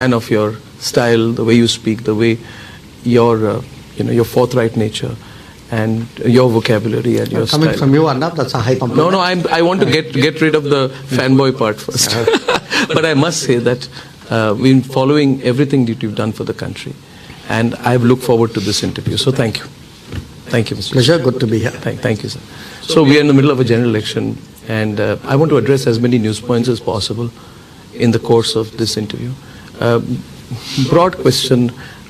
fan of your style, the way you speak, the way your forthright nature and your vocabulary and your Coming style. from you, Arnab, that's a high compliment. No, I want to get rid of the fanboy part first. But I must say that we've been following everything that you've done for the country, and I've looked forward to this interview. So thank you. Thank you, Mr. Pleasure, good to be here. Thank you, sir. So we are in the middle of a general election, and I want to address as many news points as possible in the course of this interview. Broad question,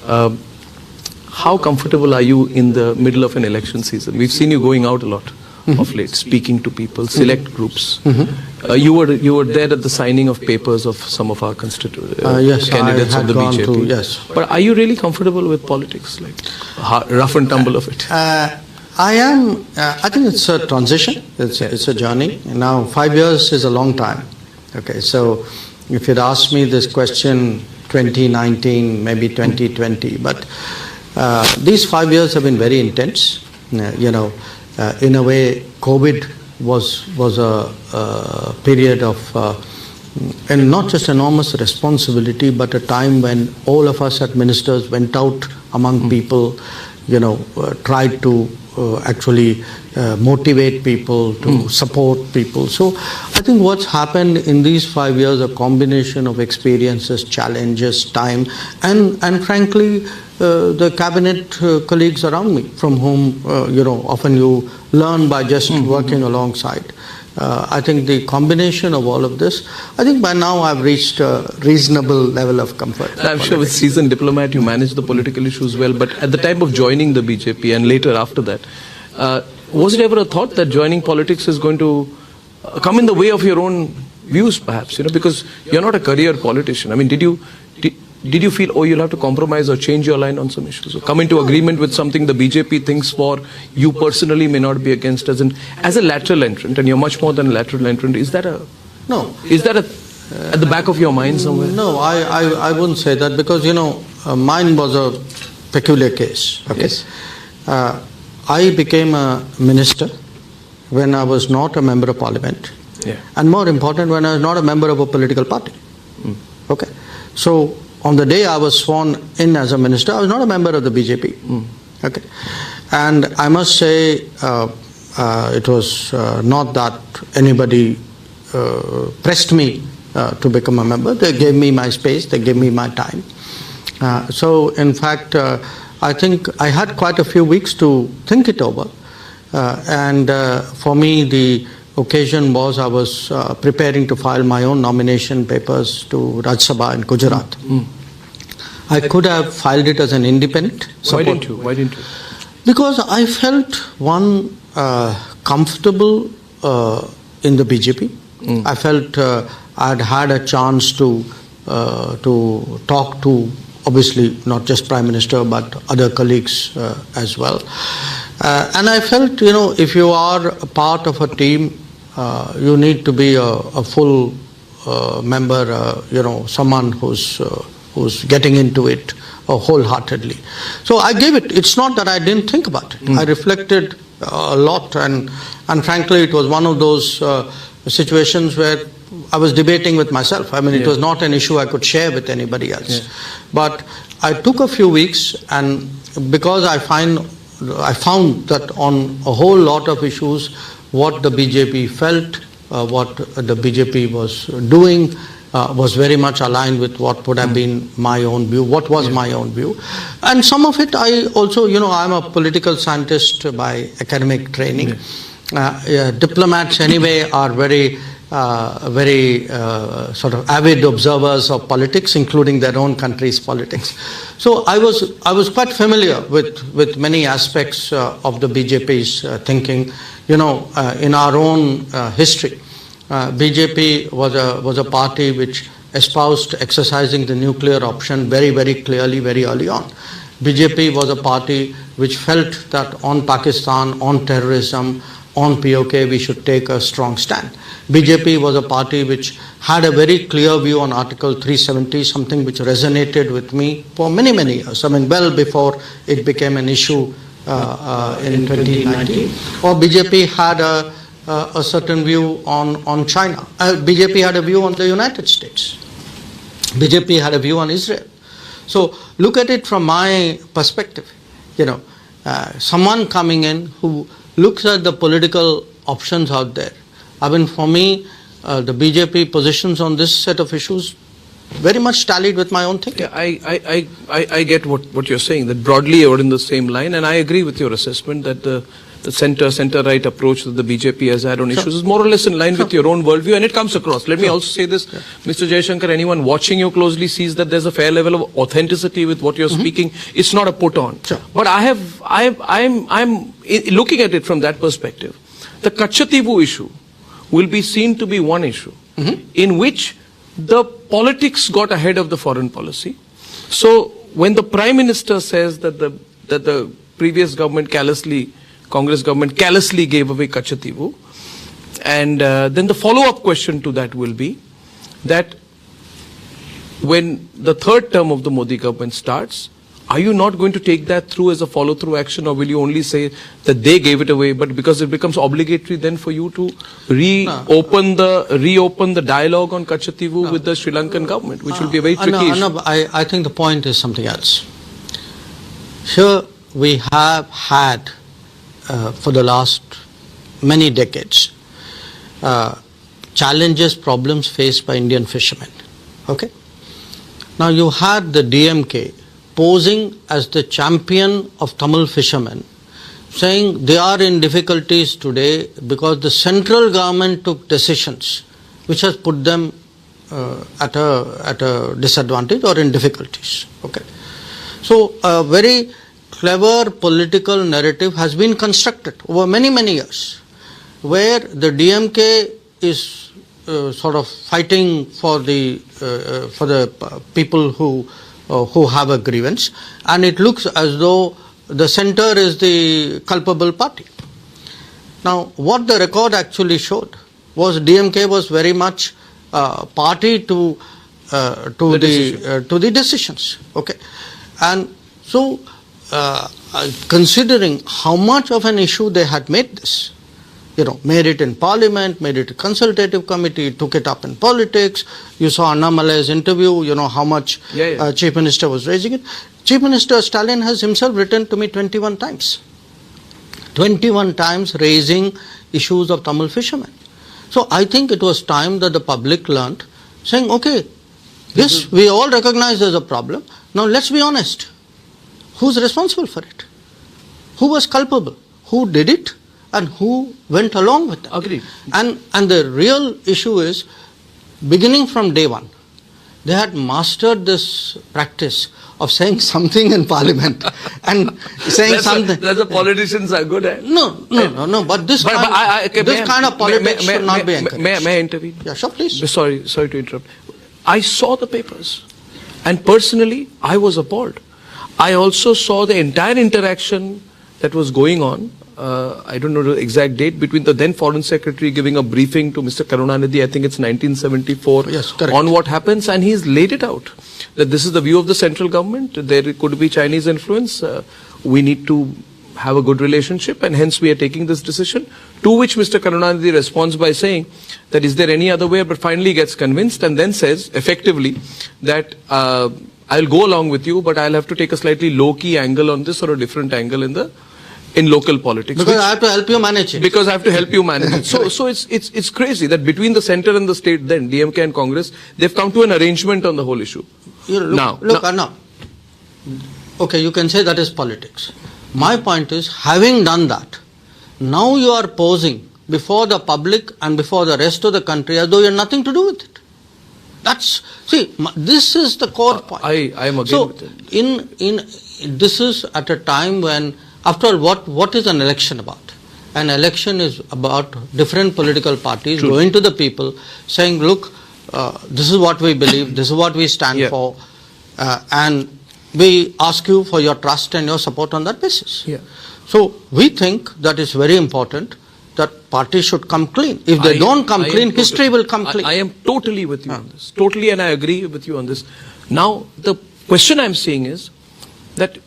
how comfortable are you in the middle of an election season? We've seen you going out a lot of late, speaking to people, select groups. You were there at the signing of papers of some of our yes, candidates I of had the gone BJP. to, yes. But are you really comfortable with politics, like rough and tumble of it? I am, I think it's a transition, it's a journey. Now 5 years is a long time. Okay, so if you'd asked me this question 2019, maybe 2020, but these 5 years have been very intense. In a way, COVID was a period of, and not just enormous responsibility, but a time when all of us as ministers went out among people, tried to actually motivate people, to support people. So I think what's happened in these 5 years, a combination of experiences, challenges, time, and frankly, the cabinet colleagues around me, from whom, often you learn by just working alongside. I think the combination of all of this, I think by now I've reached a reasonable level of comfort. I'm sure with seasoned diplomat you manage the political issues well, but at the time of joining the BJP and later after that, was it ever a thought that joining politics is going to come in the way of your own views perhaps, because you're not a career politician? I mean, did you feel, you'll have to compromise or change your line on some issues, or come into agreement with something the BJP thinks for you personally may not be against, as a lateral entrant, and you're much more than a lateral entrant? Is that at the back of your mind somewhere? No, I wouldn't say that, because mine was a peculiar case. Okay, yes. I became a minister when I was not a member of parliament, and more important, when I was not a member of a political party. Okay, so on the day I was sworn in as a minister, I was not a member of the BJP. Okay, and I must say it was not that anybody pressed me to become a member. They gave me my space, they gave me my time. So in fact, I think I had quite a few weeks to think it over. And for me, the occasion was I was preparing to file my own nomination papers to Rajya Sabha in Gujarat. I could have filed it as an independent. Why didn't you? Because I felt, one, comfortable in the BJP. I felt I'd had a chance to talk to, obviously not just Prime Minister, but other colleagues as well. And I felt, if you are a part of a team, you need to be a full member, someone who's getting into it wholeheartedly. So I gave it. It's not that I didn't think about it. I reflected a lot, and frankly, it was one of those situations where I was debating with myself. I mean, it was not an issue I could share with anybody else. Yeah. But I took a few weeks, and because I found that on a whole lot of issues, what the BJP felt, what the BJP was doing, was very much aligned with what would have been my own view, what was my own view. And some of it I also, I'm a political scientist by academic training. Diplomats anyway are very sort of avid observers of politics, including their own country's politics. So I was quite familiar with many aspects of the BJP's thinking. In our own history, BJP was a party which espoused exercising the nuclear option very, very clearly, very early on. BJP was a party which felt that on Pakistan, on terrorism, on POK, we should take a strong stand. BJP was a party which had a very clear view on Article 370, something which resonated with me for many, many years. I mean, well before it became an issue in 2019. Or BJP had a certain view on China. BJP had a view on the United States. BJP had a view on Israel. So look at it from my perspective. Someone coming in who looks at the political options out there. I mean, for me, the BJP positions on this set of issues very much tallied with my own thinking. Yeah, I get what you're saying, that broadly you're in the same line, and I agree with your assessment that the center-right approach that the BJP has had on issues is more or less in line with your own worldview, and it comes across. Let me also say this, Mr. Jaishankar, anyone watching you closely sees that there's a fair level of authenticity with what you're speaking. It's not a put-on. But I'm looking at it from that perspective. The Kachativu issue will be seen to be one issue in which the politics got ahead of the foreign policy. So when the Prime Minister says that the previous government Congress government callously gave away Kachativu, and then the follow-up question to that will be that when the third term of the Modi government starts, are you not going to take that through as a follow-through action, or will you only say that they gave it away, but because it becomes obligatory then for you to reopen the dialogue on Kachativu with the Sri Lankan government, which will be a very tricky issue. Arnab, I think the point is something else. Here we have had for the last many decades challenges, problems faced by Indian fishermen. Okay. Now you had the DMK posing as the champion of Tamil fishermen, saying they are in difficulties today because the central government took decisions which has put them at a disadvantage or in difficulties. Okay. So a very clever political narrative has been constructed over many years, where the DMK is sort of fighting for the people who have a grievance, and it looks as though the center is the culpable party. Now, what the record actually showed was DMK was very much party to the decisions. Okay, and so considering how much of an issue they had made this, made it in parliament, made it a consultative committee, took it up in politics. You saw Annamalai's interview, how much Chief Minister was raising it. Chief Minister Stalin has himself written to me 21 times. 21 times raising issues of Tamil fishermen. So I think it was time that the public learnt, saying, okay, this we all recognize there's a problem. Now let's be honest. Who's responsible for it? Who was culpable? Who did it? And who went along with it? Agreed. And the real issue is, beginning from day one, they had mastered this practice of saying something in parliament and saying something. That's what politicians are good at. No. But this kind of politics should not be encouraged. May I intervene? Yeah, sure, please. Sorry to interrupt. I saw the papers, and personally, I was appalled. I also saw the entire interaction that was going on. I don't know the exact date, between the then Foreign Secretary giving a briefing to Mr. Karunanidhi, I think it's 1974, yes, correct, on what happens, and he's laid it out. That this is the view of the central government, there could be Chinese influence, we need to have a good relationship, and hence we are taking this decision. To which Mr. Karunanidhi responds by saying that is there any other way, but finally gets convinced and then says effectively that I'll go along with you, but I'll have to take a slightly low-key angle on this or a different angle in local politics. Because I have to help you manage it. Because I have to help you manage it. So it's crazy that between the center and the state, then DMK and Congress, they've come to an arrangement on the whole issue. Look, Arnab. Okay, you can say that is politics. My point is, having done that, now you are posing before the public and before the rest of the country as though you have nothing to do with it. This is the core point. I am again with it. This is at a time when, after all, what is an election about? An election is about different political parties going to the people, saying, look, this is what we believe, this is what we stand for, and we ask you for your trust and your support on that basis. So we think that it's very important that parties should come clean. If they don't come clean, history will come clean. I am totally with you on this. Totally, and I agree with you on this. Now, the question I'm saying is that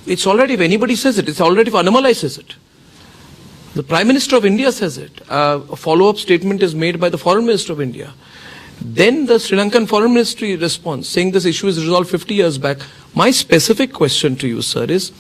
it's already, if anybody says it, it's already if Annamalai says it. The Prime Minister of India says it. A follow-up statement is made by the Foreign Minister of India. Then the Sri Lankan Foreign Ministry responds, saying this issue is resolved 50 years back. My specific question to you, sir, is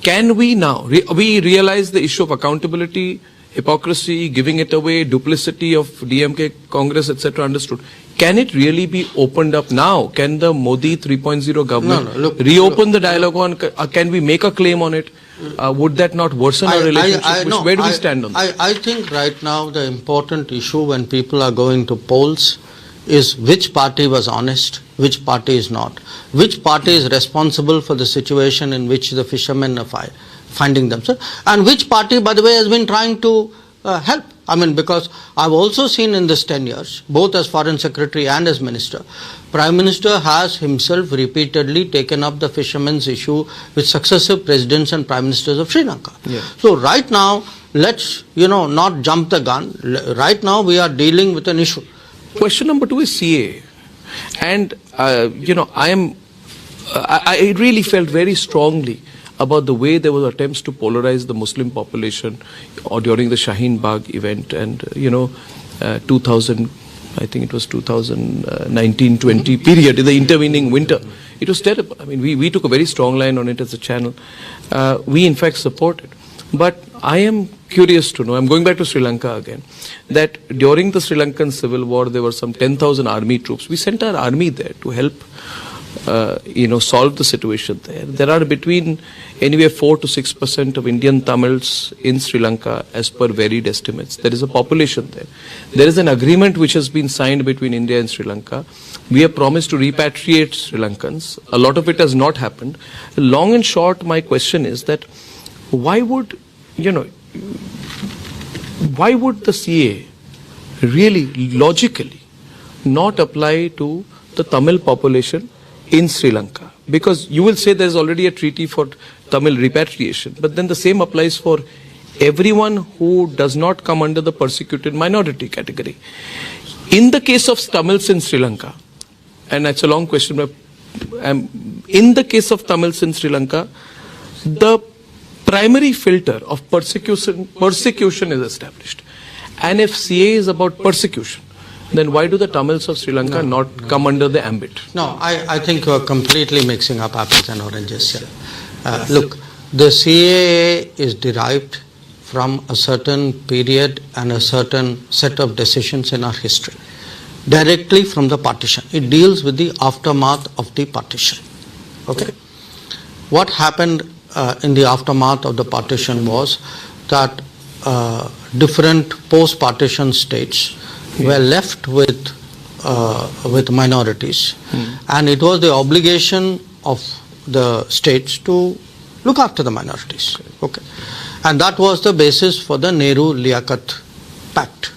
can we now, we realize the issue of accountability, hypocrisy, giving it away, duplicity of DMK, Congress, etc. understood. Can it really be opened up now? Can the Modi 3.0 government reopen the dialogue on, can we make a claim on it? Would that not worsen our relationship? Where do we stand on that? I think right now the important issue when people are going to polls is which party was honest, which party is not, which party is responsible for the situation in which the fishermen are finding themselves, and which party, by the way, has been trying to help. I mean, because I've also seen in this 10 years, both as Foreign Secretary and as Minister, Prime Minister has himself repeatedly taken up the fishermen's issue with successive presidents and Prime Ministers of Sri Lanka. Yeah. So right now, let's, not jump the gun. Right now, we are dealing with an issue. Question number 2 is CA. And, I really felt very strongly about the way there were attempts to polarize the Muslim population or during the Shaheen Bagh event and, 2000, I think it was 2019-20 period, in the intervening winter. It was terrible. I mean, we took a very strong line on it as a channel. We, in fact, supported. But I am curious to know, I'm going back to Sri Lanka again, that during the Sri Lankan civil war, there were some 10,000 army troops. We sent our army there to help solve the situation there. There are between anywhere 4 to 6% of Indian Tamils in Sri Lanka as per varied estimates. There is a population there. There is an agreement which has been signed between India and Sri Lanka. We have promised to repatriate Sri Lankans. A lot of it has not happened. Long and short, my question is that why would the CA really logically not apply to the Tamil population in Sri Lanka? Because you will say there is already a treaty for Tamil repatriation, but then the same applies for everyone who does not come under the persecuted minority category. In the case of Tamils in Sri Lanka, and that's a long question, but in the case of Tamils in Sri Lanka, the primary filter of persecution is established. And if CA is about persecution, then why do the Tamils of Sri Lanka not come under the ambit? No, I think you are completely mixing up apples and oranges here. Look, the CAA is derived from a certain period and a certain set of decisions in our history, directly from the partition. It deals with the aftermath of the partition. Okay? What happened in the aftermath of the partition was that different post-partition states were left with minorities, and it was the obligation of the states to look after the minorities. Okay, and that was the basis for the Nehru-Liaquat Pact.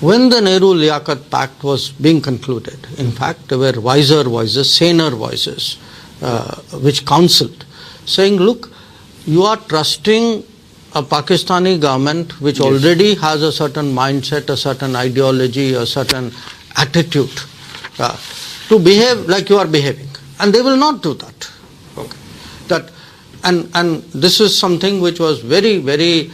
When the Nehru-Liaquat Pact was being concluded, in fact, there were wiser voices, saner voices, which counseled, saying, look, you are trusting a Pakistani government which already has a certain mindset, a certain ideology, a certain attitude to behave like you are behaving, and they will not do that. Okay, and this is something which was very, very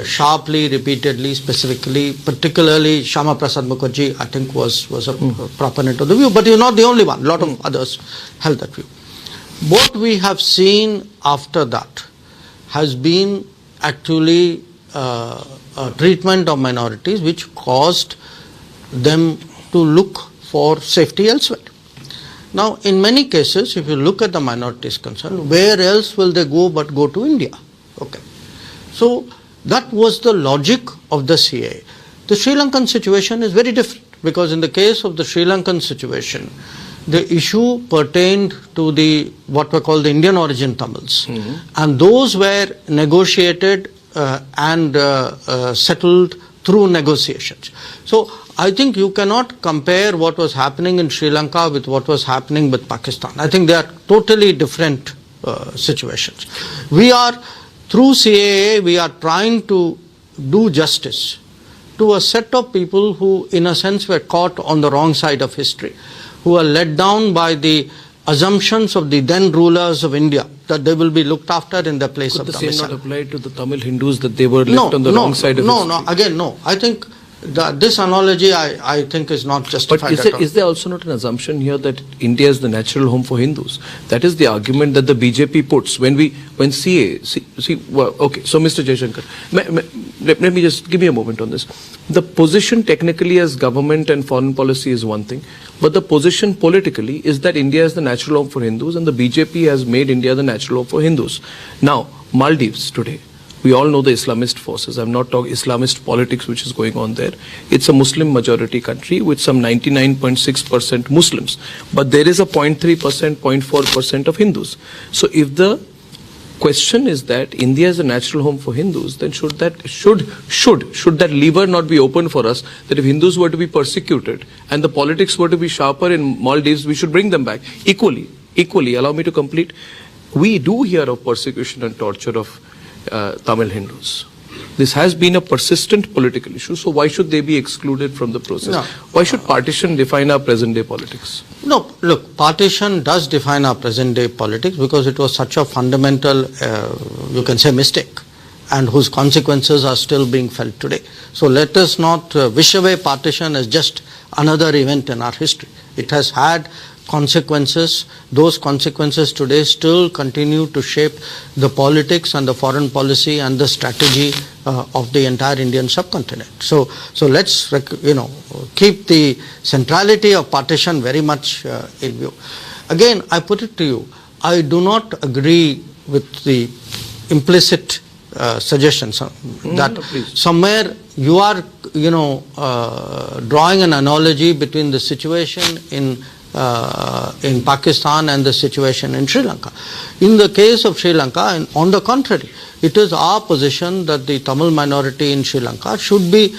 sharply, repeatedly, specifically, particularly Shama Prasad Mukherjee, I think was a proponent of the view, but he was not the only one. A lot of others held that view. What we have seen after that has been actually a treatment of minorities which caused them to look for safety elsewhere. Now, in many cases, if you look at the minorities concerned, where else will they go but go to India? Okay. So, that was the logic of the CA. The Sri Lankan situation is very different, because in the case of the Sri Lankan situation, the issue pertained to the what were called the Indian origin Tamils, and those were negotiated and settled through negotiations. So I think you cannot compare what was happening in Sri Lanka with what was happening with Pakistan. I think they are totally different situations. We are, through CAA, we are trying to do justice to a set of people who in a sense were caught on the wrong side of history, who are let down by the assumptions of the then rulers of India that they will be looked after in the place of domicile. Could the same not apply to the Tamil Hindus, that they were left on the wrong side of history? No, again, no. I think This analogy, I think, is not justified But at all. is there also not an assumption here that India is the natural home for Hindus? That is the argument that the BJP puts when CA, well, okay, so Mr. Jaishankar, let me just give me a moment on this. The position technically as government and foreign policy is one thing, but the position politically is that India is the natural home for Hindus and the BJP has made India the natural home for Hindus. Now, Maldives today. We all know the Islamist forces. I'm not talking Islamist politics which is going on there. It's a Muslim majority country with some 99.6% Muslims. But there is a 0.3%, 0.4% of Hindus. So if the question is that India is a natural home for Hindus, then should that lever not be open for us, that if Hindus were to be persecuted and the politics were to be sharper in Maldives, we should bring them back. Equally, allow me to complete. We do hear of persecution and torture of Tamil Hindus. This has been a persistent political issue, so why should they be excluded from the process? No. Why should partition define our present day politics? No, look, partition does define our present day politics because it was such a fundamental, you can say, mistake, and whose consequences are still being felt today. So let us not wish away partition as just another event in our history. It has had consequences. Those consequences today still continue to shape the politics and the foreign policy and the strategy of the entire Indian subcontinent. So let's keep the centrality of partition very much in view. Again, I put it to you, I do not agree with the implicit suggestion that somewhere you are drawing an analogy between the situation in Pakistan and the situation in Sri Lanka. In the case of Sri Lanka, on the contrary, it is our position that the Tamil minority in Sri Lanka should be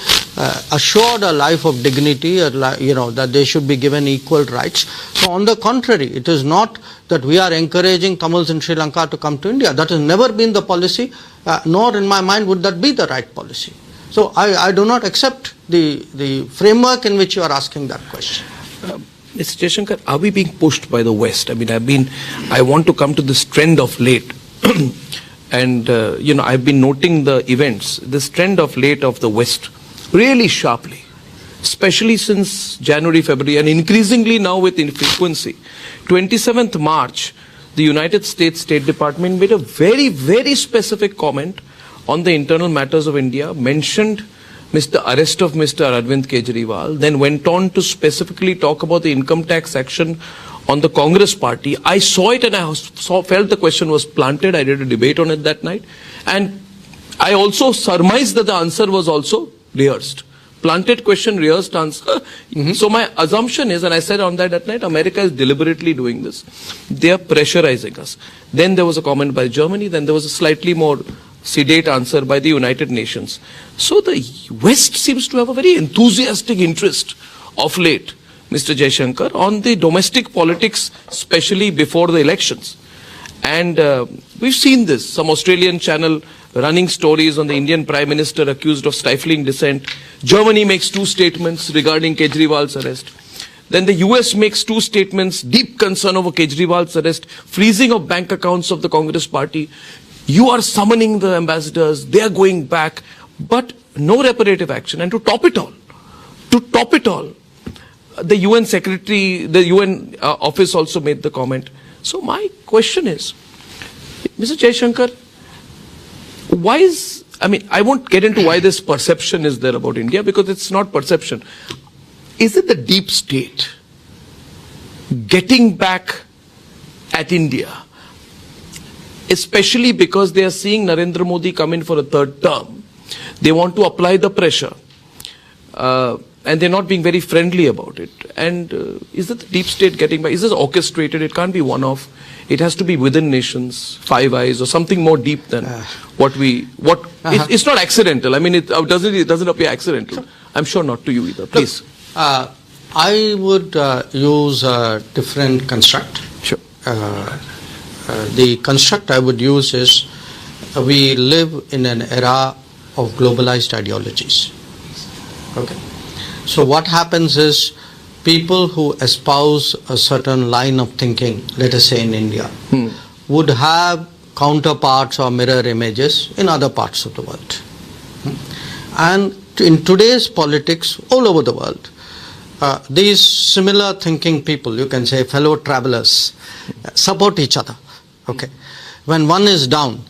assured a life of dignity, that they should be given equal rights. So on the contrary, it is not that we are encouraging Tamils in Sri Lanka to come to India. That has never been the policy, nor in my mind would that be the right policy. So I do not accept the framework in which you are asking that question. Mr. Jaishankar, are we being pushed by the West? I mean, I want to come to this trend of late. And, I've been noting the events, this trend of late of the West, really sharply, especially since January, February, and increasingly now with frequency. 27th March, the United States State Department made a very, very specific comment on the internal matters of India, mentioned the arrest of Mr. Arvind Kejriwal, then went on to specifically talk about the income tax action on the Congress party. I saw it and I felt the question was planted. I did a debate on it that night. And I also surmised that the answer was also rehearsed. Planted question, rehearsed answer. So my assumption is, and I said on that night, America is deliberately doing this. They are pressurizing us. Then there was a comment by Germany. Then there was a slightly more sedate answer by the United Nations. So the West seems to have a very enthusiastic interest of late, Mr. Jaishankar, on the domestic politics, especially before the elections. And we've seen this, some Australian channel running stories on the Indian Prime Minister accused of stifling dissent. Germany makes two statements regarding Kejriwal's arrest. Then the US makes two statements, deep concern over Kejriwal's arrest, freezing of bank accounts of the Congress party. You are summoning the ambassadors, they are going back, but no reparative action. And to top it all, the UN secretary, the UN office also made the comment. So my question is, Mr. Jaishankar, I won't get into why this perception is there about India, because it's not perception. Is it the deep state getting back at India? Especially because they are seeing Narendra Modi come in for a third term. They want to apply the pressure. And they're not being very friendly about it. And is it the deep state getting back? Is this orchestrated? It can't be one-off. It has to be within nations, Five Eyes, or something more deep than it's not accidental. I mean, it doesn't appear accidental. I'm sure not to you either. Please. Look, I would use a different construct. Sure. The construct I would use is we live in an era of globalized ideologies. Okay. So what happens is people who espouse a certain line of thinking, let us say in India, would have counterparts or mirror images in other parts of the world. And in today's politics all over the world, these similar thinking people, you can say fellow travelers, support each other. Okay, when one is down,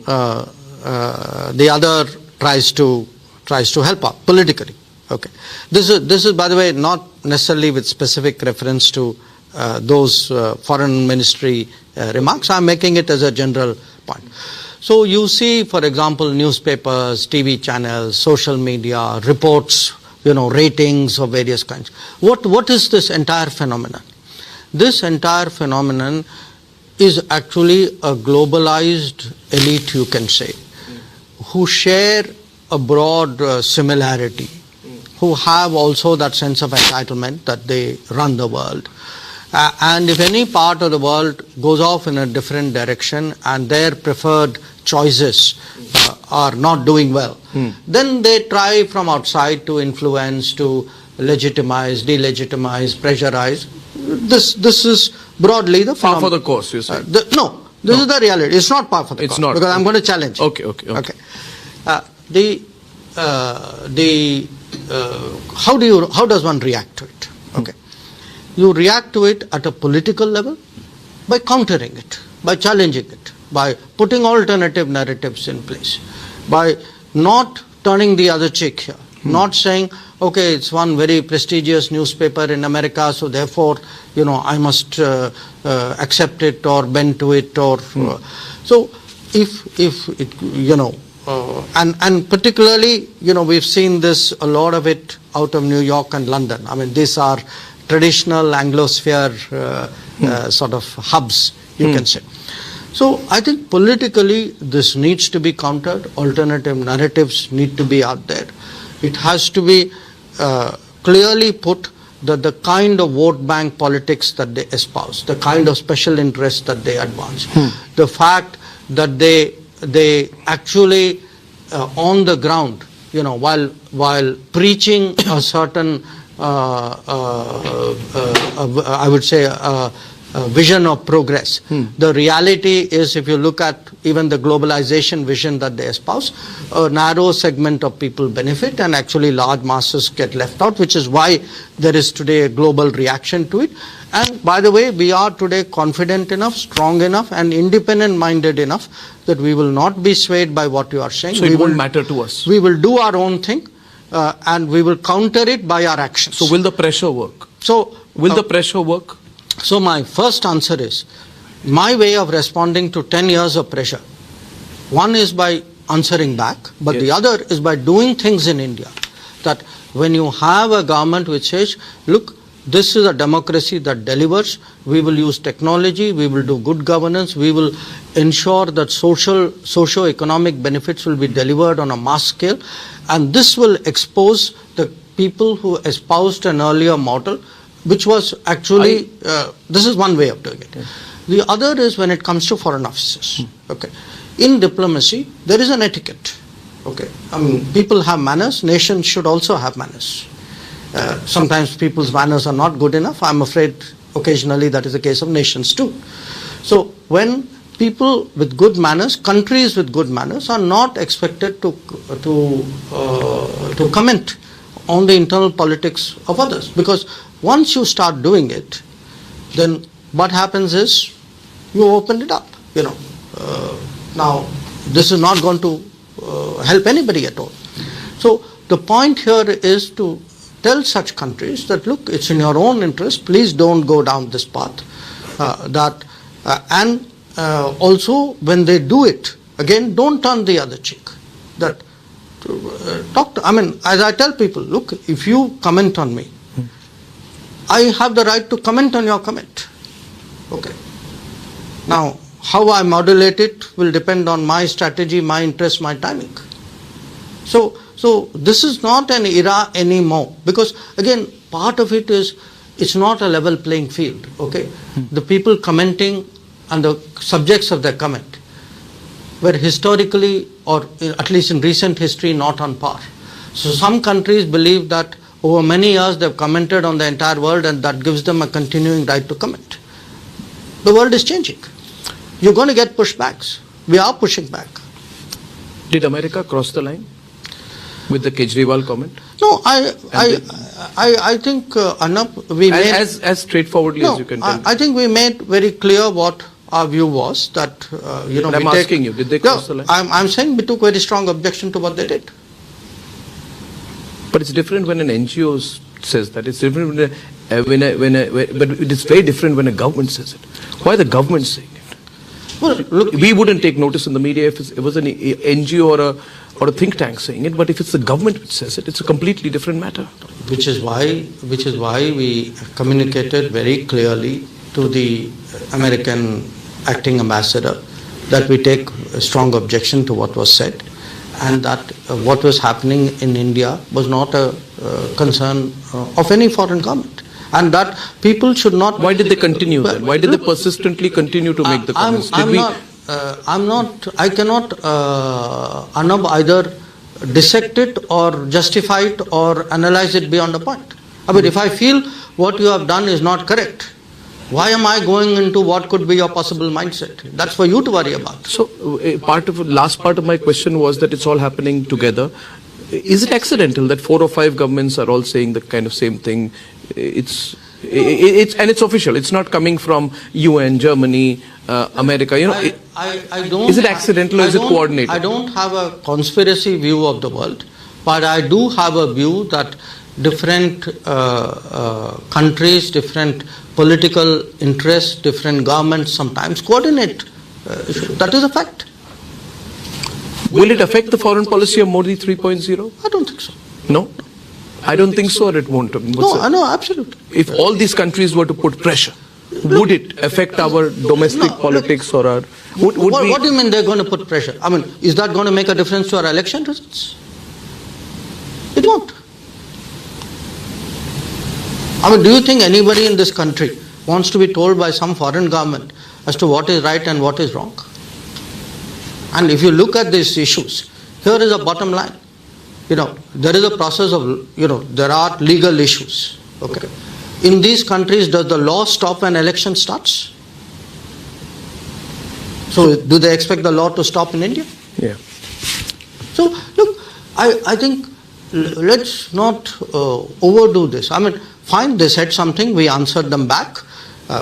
the other tries to help out politically. Okay, this is by the way not necessarily with specific reference to those foreign ministry remarks. I'm making it as a general point. So you see, for example, newspapers, TV channels, social media, reports, ratings of various kinds. What is this entire phenomenon? This entire phenomenon is actually a globalized elite, you can say, who share a broad similarity, who have also that sense of entitlement that they run the world. And if any part of the world goes off in a different direction and their preferred choices are not doing well, then they try from outside to influence, to legitimize, delegitimize, pressurize. This is broadly the par for the course, you say? This is the reality. It's not par for the course. It's not. Because I'm going to challenge. Okay. How does one react to it? Okay. You react to it at a political level by countering it, by challenging it, by putting alternative narratives in place, by not turning the other cheek here, not saying, okay, it's one very prestigious newspaper in America, so therefore, I must accept it or bend to it, or so if it, and particularly, we've seen this, a lot of it out of New York and London. I mean, these are traditional Anglosphere sort of hubs, you can say. So I think politically this needs to be countered. Alternative narratives need to be out there. It has to be clearly put that the kind of vote bank politics that they espouse, the kind of special interests that they advance, the fact that they actually on the ground, while preaching a certain I would say a vision of progress. The reality is, if you look at even the globalization vision that they espouse, a narrow segment of people benefit and actually large masses get left out, which is why there is today a global reaction to it. And by the way, we are today confident enough, strong enough and independent minded enough that we will not be swayed by what you are saying. So it won't matter to us. We will do our own thing. And we will counter it by our actions. So will the pressure work? So will the pressure work? So my first answer is, my way of responding to 10 years of pressure, one is by answering back, but the other is by doing things in India. That when you have a government which says, look, this is a democracy that delivers, we will use technology, we will do good governance, we will ensure that socio-economic benefits will be delivered on a mass scale, and this will expose the people who espoused an earlier model, which was actually, this is one way of doing it. The other is when it comes to foreign offices. Okay. In diplomacy, there is an etiquette. Okay. I mean, people have manners, nations should also have manners. Sometimes people's manners are not good enough. I'm afraid occasionally that is the case of nations too. So when people with good manners, countries with good manners are not expected to comment on the internal politics of others, because once you start doing it, then what happens is you open it up. Now this is not going to help anybody at all. So the point here is to tell such countries that, look, it's in your own interest, please don't go down this path. And also when they do it, again, don't turn the other cheek. That as I tell people, look, if you comment on me, I have the right to comment on your comment. Okay. Now, how I modulate it will depend on my strategy, my interest, my timing. So this is not an era anymore, because again, part of it is, it's not a level playing field. Okay. The people commenting and the subjects of their comment were historically, or at least in recent history, not on par. So some countries believe that over many years they've commented on the entire world and that gives them a continuing right to comment. The world is changing. You're going to get pushbacks. We are pushing back. Did America cross the line? With the Kejriwal comment? No, I think, Arnab, we made... As straightforwardly as you can tell. I think we made very clear what our view was, that, But I'm asking you, did they cross the line? I'm saying we took very strong objection to what they did. But it's different when an NGO says that. It's different but it's very different when a government says it. Why the government saying it? Well, look, We wouldn't take notice in the media if it was an NGO or a think tank saying it, but if it's the government which says it, it's a completely different matter. which is why we communicated very clearly to the American acting ambassador that we take a strong objection to what was said, and that what was happening in India was not a concern of any foreign government, and that people should not... Why did they continue then? Why did they persistently continue to make the comments? I cannot, Arnab, either dissect it or justify it or analyze it beyond a point. I mean, if I feel what you have done is not correct, why am I going into what could be your possible mindset? That's for you to worry about. So, last part of my question was that it's all happening together. Is it accidental that 4 or 5 governments are all saying the kind of same thing? It's official. It's not coming from UN, Germany, America. I don't. Is it accidental or is it coordinated? I don't have a conspiracy view of the world, but I do have a view that different countries, different political interests, different governments sometimes coordinate. That is a fact. Will it affect the foreign policy of Modi 3.0? I don't think so. No? I don't think so, or it won't. No, absolutely. If all these countries were to put pressure, would it affect our domestic politics or our... What do you mean they're going to put pressure? I mean, is that going to make a difference to our election results? It won't. I mean, do you think anybody in this country wants to be told by some foreign government as to what is right and what is wrong? And if you look at these issues, here is a bottom line. There is a process of, there are legal issues. Okay. In these countries, does the law stop when election starts? So, do they expect the law to stop in India? Yeah. So, look, I think let's not overdo this. I mean, fine, they said something, we answered them back.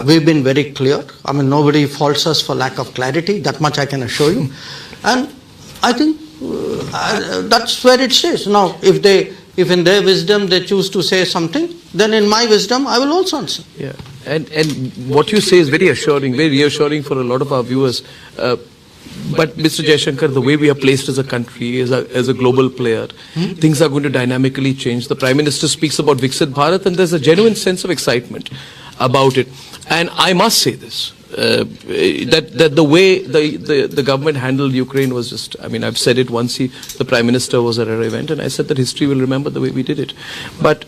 We've been very clear. I mean, nobody faults us for lack of clarity. That much I can assure you. And I think that's where it stays. Now, if in their wisdom they choose to say something, then in my wisdom I will also answer. Yeah, and what you say is very assuring, very reassuring for a lot of our viewers. But Mr. Jaishankar, the way we are placed as a country, as a global player, things are going to dynamically change. The Prime Minister speaks about Viksit Bharat, and there's a genuine sense of excitement about it. And I must say this, that the way the government handled Ukraine was just, I mean, I've said it once, the Prime Minister was at our event, and I said that history will remember the way we did it. But,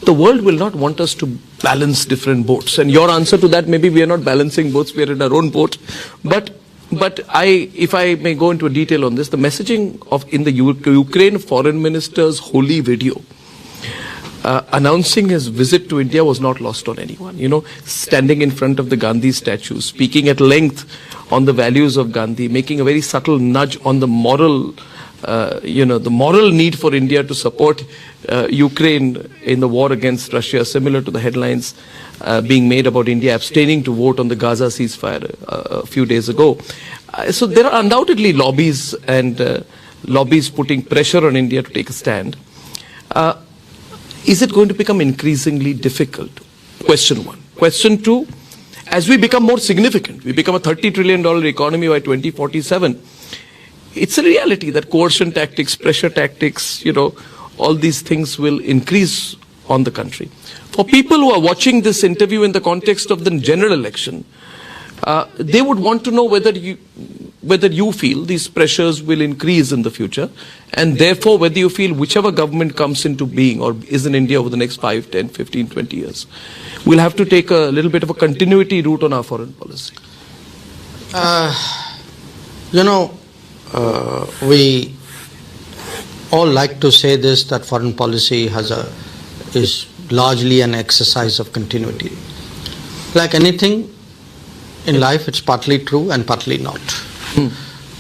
the world will not want us to balance different boats. And your answer to that, maybe we are not balancing boats, we are in our own boat. But if I may go into detail on this, the messaging in the Ukraine Foreign Minister's holy video, announcing his visit to India was not lost on anyone. Standing in front of the Gandhi statue, speaking at length on the values of Gandhi, making a very subtle nudge on the moral, the moral need for India to support Ukraine in the war against Russia, similar to the headlines being made about India abstaining to vote on the Gaza ceasefire a few days ago. So there are undoubtedly lobbies and lobbies putting pressure on India to take a stand. Is it going to become increasingly difficult? Question 1. Question 2, as we become more significant, we become a $30 trillion economy by 2047, it's a reality that coercion tactics, pressure tactics, all these things will increase on the country. For people who are watching this interview in the context of the general election, they would want to know whether you feel these pressures will increase in the future, and therefore whether you feel whichever government comes into being or is in India over the next 5, 10, 15, 20 years, we'll have to take a little bit of a continuity route on our foreign policy. We all like to say this, that foreign policy is largely an exercise of continuity. Like anything in life, it's partly true and partly not.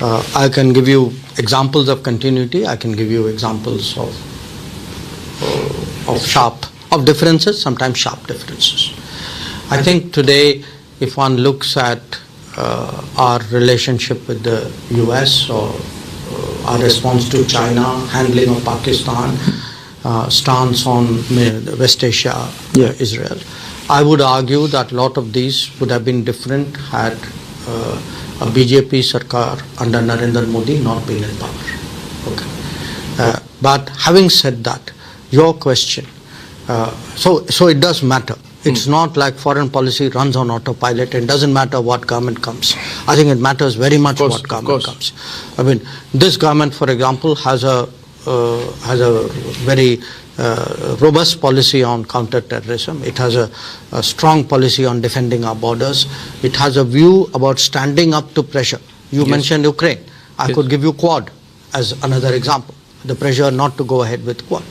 I can give you examples of continuity. I can give you examples of differences, sometimes sharp differences. I think today, if one looks at our relationship with the US or our response to China, handling of Pakistan, stance on West Asia, Israel, I would argue that a lot of these would have been different had a BJP Sarkar under Narendra Modi not been in power. Okay. But having said that, your question, so it does matter. It's not like foreign policy runs on autopilot. It doesn't matter what government comes. I think it matters very much what government comes. I mean, this government, for example, has a very robust policy on counter-terrorism. It has a strong policy on defending our borders. It has a view about standing up to pressure. You mentioned Ukraine. I could give you Quad as another example. The pressure not to go ahead with Quad.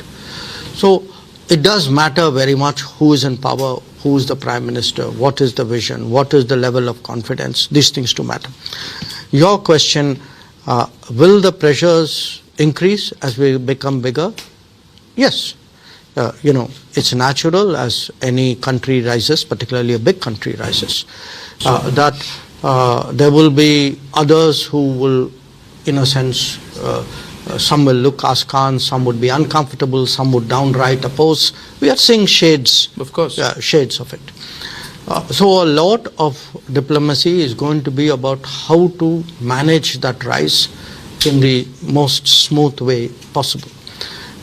So it does matter very much who is in power, who is the Prime Minister, what is the vision, what is the level of confidence. These things do matter. Your question, will the pressures increase as we become bigger? Yes. It's natural as any country rises, particularly a big country rises, that there will be others who will, in a sense, some will look askance, some would be uncomfortable, some would downright oppose. We are seeing shades, of course, shades of it. So a lot of diplomacy is going to be about how to manage that rise in the most smooth way possible.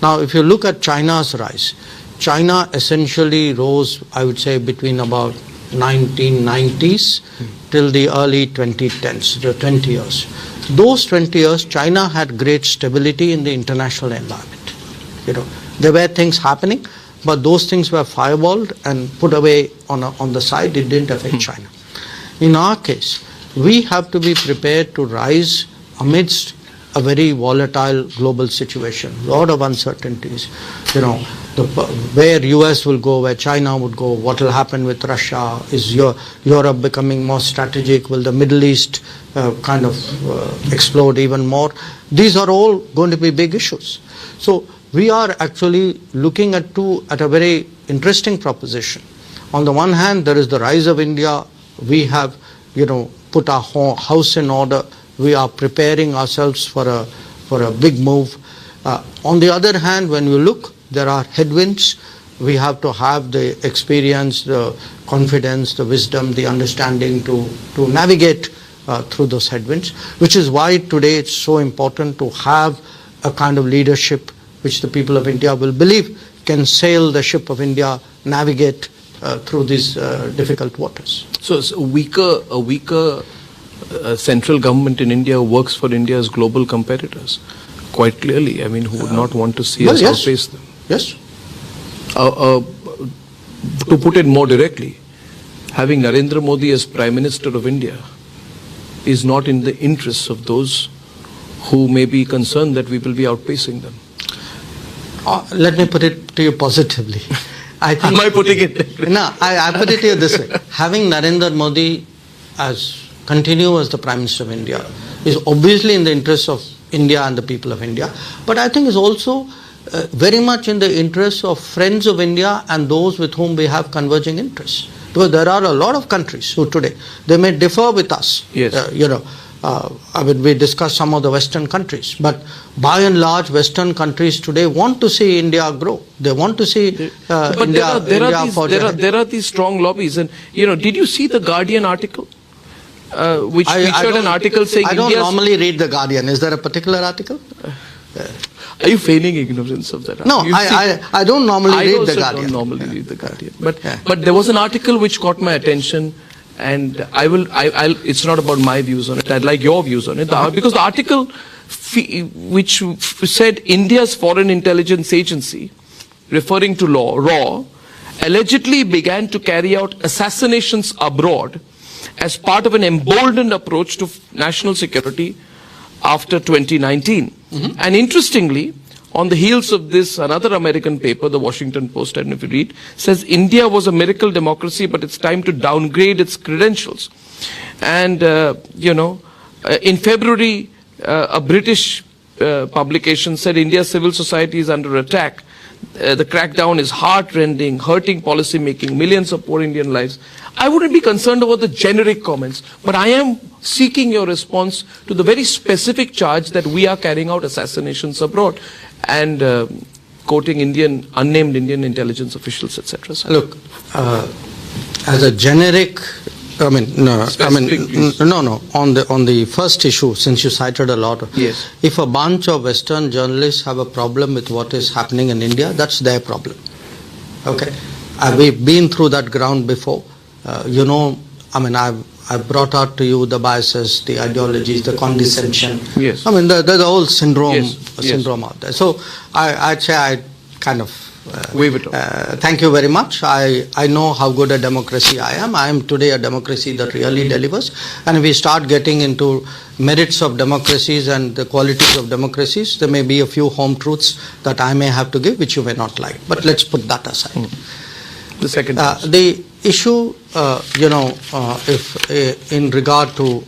Now, if you look at China's rise, China essentially rose, I would say, between about 1990s till the early 2010s, the 20 years. Those 20 years, China had great stability in the international environment. There were things happening, but those things were firewalled and put away on the side. It didn't affect China. In our case, we have to be prepared to rise amidst a very volatile global situation, a lot of uncertainties. Where US will go, where China would go, what will happen with Russia, is Europe becoming more strategic, will the Middle East kind of explode even more? These are all going to be big issues. So we are actually looking at a very interesting proposition. On the one hand, there is the rise of India. We have, put our house in order. We are preparing ourselves for a big move. On the other hand, when you look, there are headwinds. We have to have the experience, the confidence, the wisdom, the understanding to navigate through those headwinds, which is why today it's so important to have a kind of leadership which the people of India will believe can sail the ship of India, navigate through these difficult waters. So it's a weaker central government in India works for India's global competitors, quite clearly. I mean, who would not want to see us outpace them? Yes. To put it more directly, having Narendra Modi as Prime Minister of India is not in the interests of those who may be concerned that we will be outpacing them. Let me put it to you positively. I think, am I putting it? No, I put it to you this way. Having Narendra Modi continue as the Prime Minister of India is obviously in the interest of India and the people of India, but I think is also very much in the interest of friends of India and those with whom we have converging interests. Because there are a lot of countries who today, they may differ with us. Yes. We discussed some of the Western countries, but by and large, Western countries today want to see India grow. They want to see India there are these strong lobbies. And, did you see the Guardian article? Which featured an article saying I don't normally read the Guardian. Is there a particular article? Are you feigning ignorance of that? No, I don't normally read the Guardian. I don't normally read the Guardian. But there was an article which caught my attention, and it's not about my views on it. I'd like your views on it. Because the article which said India's Foreign Intelligence Agency, referring to RAW, allegedly began to carry out assassinations abroad as part of an emboldened approach to national security after 2019. And interestingly, on the heels of this, another American paper, the Washington Post, I don't know if you read, says India was a miracle democracy, but it's time to downgrade its credentials. And, in February, a British publication said India's civil society is under attack. The crackdown is heart-rending, hurting policy making, millions of poor Indian lives. I wouldn't be concerned about the generic comments, but I am seeking your response to the very specific charge that we are carrying out assassinations abroad and quoting unnamed Indian intelligence officials, etc. Look, as a generic, no. On the first issue, since you cited a lot, yes. If a bunch of Western journalists have a problem with what is happening in India, that's their problem. Okay, we've been through that ground before. I've brought out to you the biases, the ideologies, the condescension. Yes. There's a whole syndrome, Yes. out there. So I'd say I kind of wave it off. thank you very much. I know how good a democracy I am. I am today a democracy that really delivers. And if we start getting into merits of democracies and the qualities of democracies, there may be a few home truths that I may have to give, which you may not like. But let's put that aside. The second the issue, if in regard to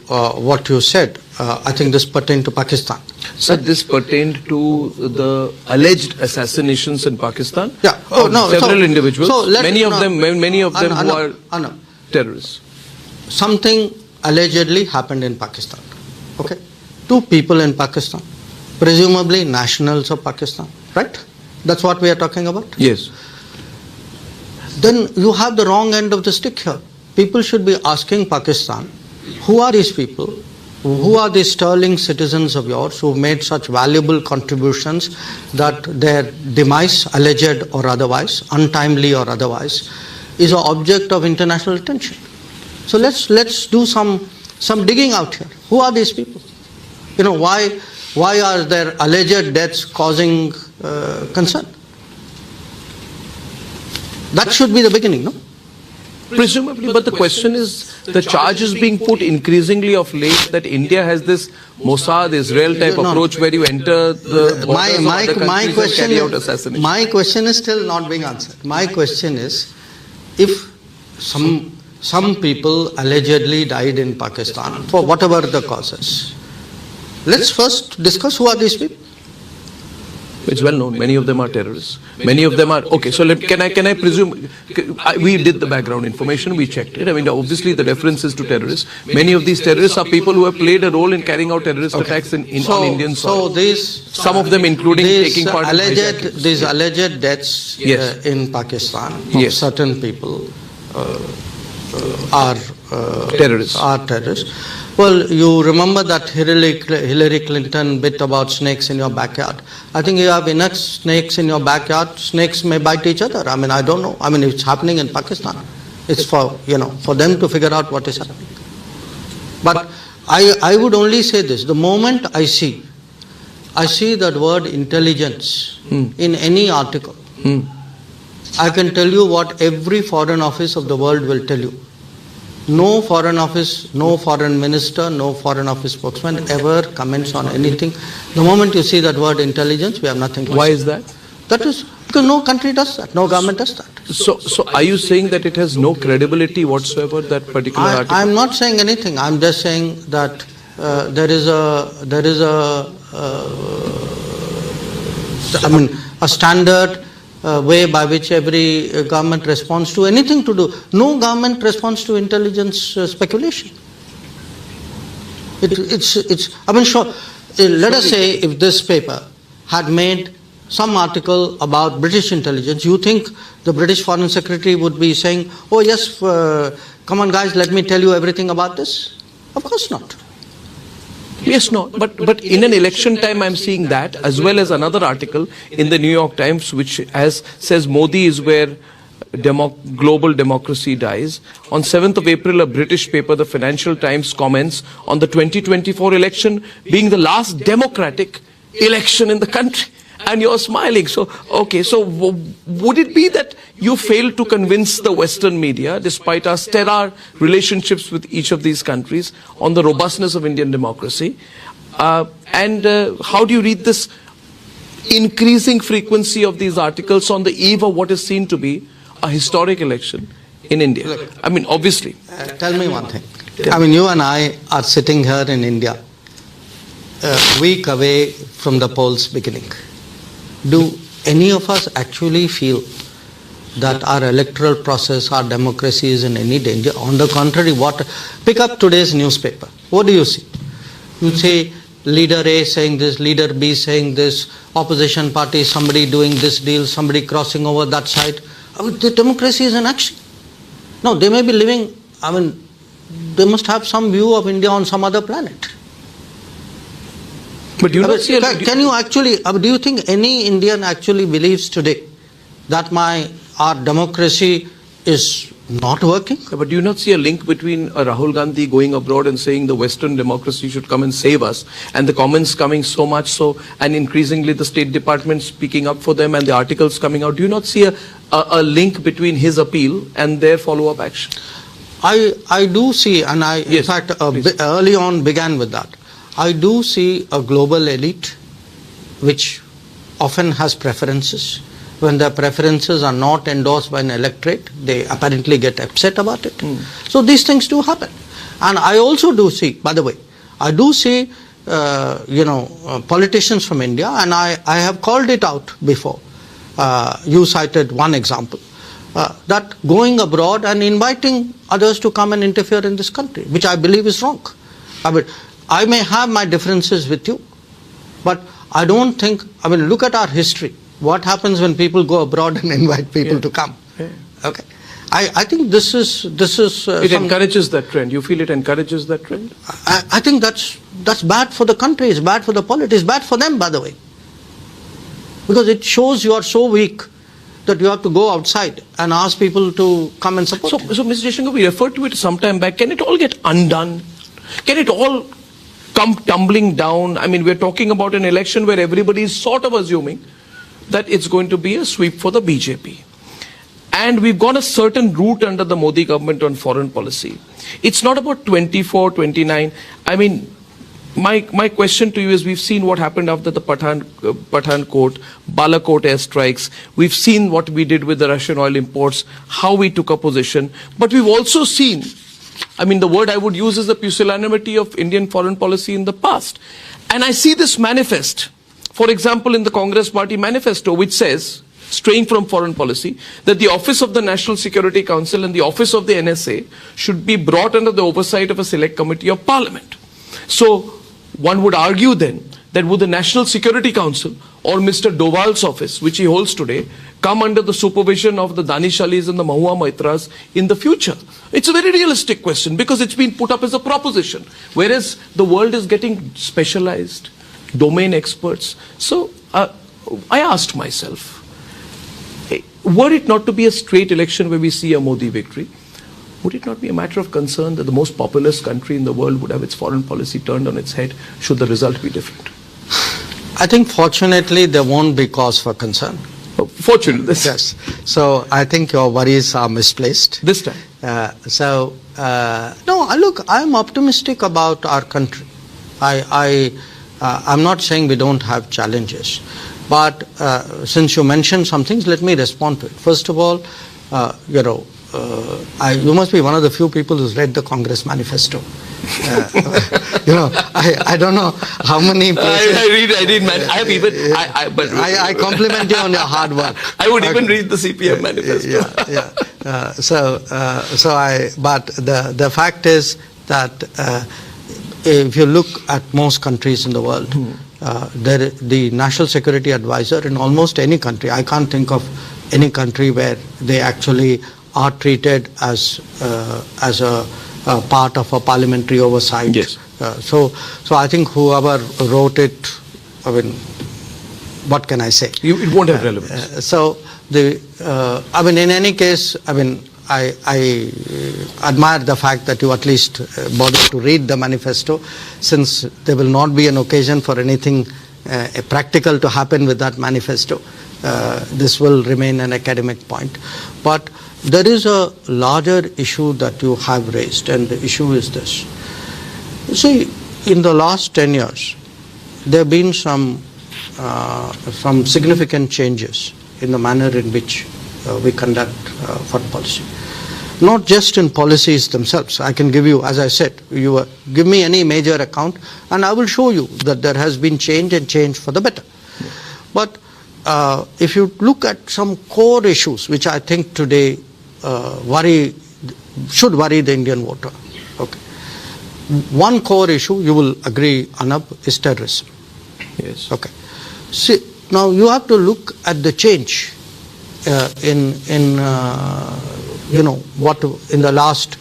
what you said, I think this pertained to Pakistan. Sir, this pertained to the alleged assassinations in Pakistan. Yeah. Several individuals. So many of them who are terrorists. Something allegedly happened in Pakistan. Okay. 2 people in Pakistan, presumably nationals of Pakistan, right? That's what we are talking about? Yes. Then you have the wrong end of the stick here. People should be asking Pakistan, who are these people? Who are these sterling citizens of yours who made such valuable contributions that their demise, alleged or otherwise, untimely or otherwise, is an object of international attention? So let's do some digging out here. Who are these people? Why are their alleged deaths causing concern? That should be the beginning, no? Presumably, but the question is, the charge is being put increasingly of late that India has this Mossad, Israel type approach where you enter the borders of other countries and carry out assassinations. My question is still not being answered. My question is, if some people allegedly died in Pakistan for whatever the causes, let's first discuss who are these people. It's well known. Many of them are terrorists. Many of them are okay. So can I presume? We did the background information. We checked it. Obviously the reference is to terrorists. Many of these terrorists are people who have played a role in carrying out terrorist attacks on Indian soil. So some of them, including taking part in these alleged deaths in Pakistan of certain people are terrorists. Well, you remember that Hillary Clinton bit about snakes in your backyard. I think you have enough snakes in your backyard. Snakes may bite each other. I don't know. It's happening in Pakistan. It's for them to figure out what is happening. But I would only say this. The moment I see that word intelligence in any article, I can tell you what every foreign office of the world will tell you. No foreign office, no foreign minister, no foreign office spokesman ever comments on anything. The moment you see that word intelligence, we have nothing to say. Why is that? That is because no country does that, no government does that. So are you saying that it has no credibility whatsoever, that particular article? I'm not saying anything. I'm just saying that there is a standard way by which every government responds to anything to do. No government responds to intelligence speculation. Sure. Let us say if this paper had made some article about British intelligence, you think the British Foreign Secretary would be saying, oh yes, come on guys, let me tell you everything about this? Of course not. Yes, no, but in an election time I'm seeing that, as well as another article in the New York Times which says Modi is where global democracy dies. On 7th of April, a British paper, the Financial Times, comments on the 2024 election being the last democratic election in the country. And you're smiling. So, okay, so would it be that you failed to convince the Western media, despite our stellar relationships with each of these countries, on the robustness of Indian democracy? And how do you read this increasing frequency of these articles on the eve of what is seen to be a historic election in India? Look, Obviously. Tell me one thing. You and I are sitting here in India. a week away from the polls beginning. Do any of us actually feel that our electoral process, our democracy is in any danger? On the contrary, pick up today's newspaper. What do you see? You say leader A saying this, leader B saying this, opposition party, somebody doing this deal, somebody crossing over that side. The democracy is in action. No, they may be living, they must have some view of India on some other planet. But do you not see can you actually, do you think any Indian actually believes today that our democracy is not working? But do you not see a link between Rahul Gandhi going abroad and saying the Western democracy should come and save us, and the comments coming so much so, and increasingly the State Department speaking up for them and the articles coming out? Do you not see a link between his appeal and their follow-up action? I do see, and in fact, early on began with that. I do see a global elite which often has preferences. When their preferences are not endorsed by an electorate, they apparently get upset about it. So these things do happen. And I also do see, by the way, I do see, politicians from India, and I have called it out before. You cited one example, that going abroad and inviting others to come and interfere in this country, which I believe is wrong. I may have my differences with you, but I don't think, look at our history. What happens when people go abroad and invite people to come? Yeah. Okay. I think this is it encourages that trend. You feel it encourages that trend? I think that's bad for the country, it's bad for the politics, it's bad for them, by the way. Because it shows you are so weak that you have to go outside and ask people to come and support you. So Mr. Jaishankar, we referred to it some time back. Can it all get undone? Can it all come tumbling down? We're talking about an election where everybody is sort of assuming that it's going to be a sweep for the BJP. And we've got a certain route under the Modi government on foreign policy. It's not about 24, 29. My question to you is, we've seen what happened after the Pathankot, Balakot airstrikes. We've seen what we did with the Russian oil imports, how we took a position. But we've also seen, the word I would use is the pusillanimity of Indian foreign policy in the past. And I see this manifest, for example, in the Congress Party manifesto, which says, straying from foreign policy, that the office of the National Security Council and the office of the NSA should be brought under the oversight of a select committee of Parliament. So one would argue then that would the National Security Council or Mr. Doval's office, which he holds today, come under the supervision of the Danish Alis and the Mahua Maitras in the future? It's a very realistic question, because it's been put up as a proposition, whereas the world is getting specialized, domain experts. So I asked myself, were it not to be a straight election where we see a Modi victory, would it not be a matter of concern that the most populous country in the world would have its foreign policy turned on its head should the result be different? I think fortunately there won't be cause for concern. Fortunately. Yes. So I think your worries are misplaced. This time. Look, I'm optimistic about our country. I'm not saying we don't have challenges. But since you mentioned some things, let me respond to it. First of all, you must be one of the few people who's read the Congress manifesto. I don't know how many places. I read. I have even. I compliment you on your hard work. I would even read the CPM manifesto. But the fact is that if you look at most countries in the world, the National Security Advisor in almost any country, I can't think of any country where they actually are treated as a part of a parliamentary oversight. Yes. So I think whoever wrote it, what can I say? It won't have relevance. In any case, I admire the fact that you at least bothered to read the manifesto, since there will not be an occasion for anything practical to happen with that manifesto. This will remain an academic point. But there is a larger issue that you have raised, and the issue is this. You see, in the last 10 years, there have been some significant changes in the manner in which we conduct foreign policy. not just in policies themselves. I can give you, as I said, give me any major account and I will show you that there has been change and change for the better. But if you look at some core issues which I think today should worry the Indian voter. Okay. One core issue, you will agree, Arnab, is terrorism. Yes. Okay. See, now you have to look at the change in the last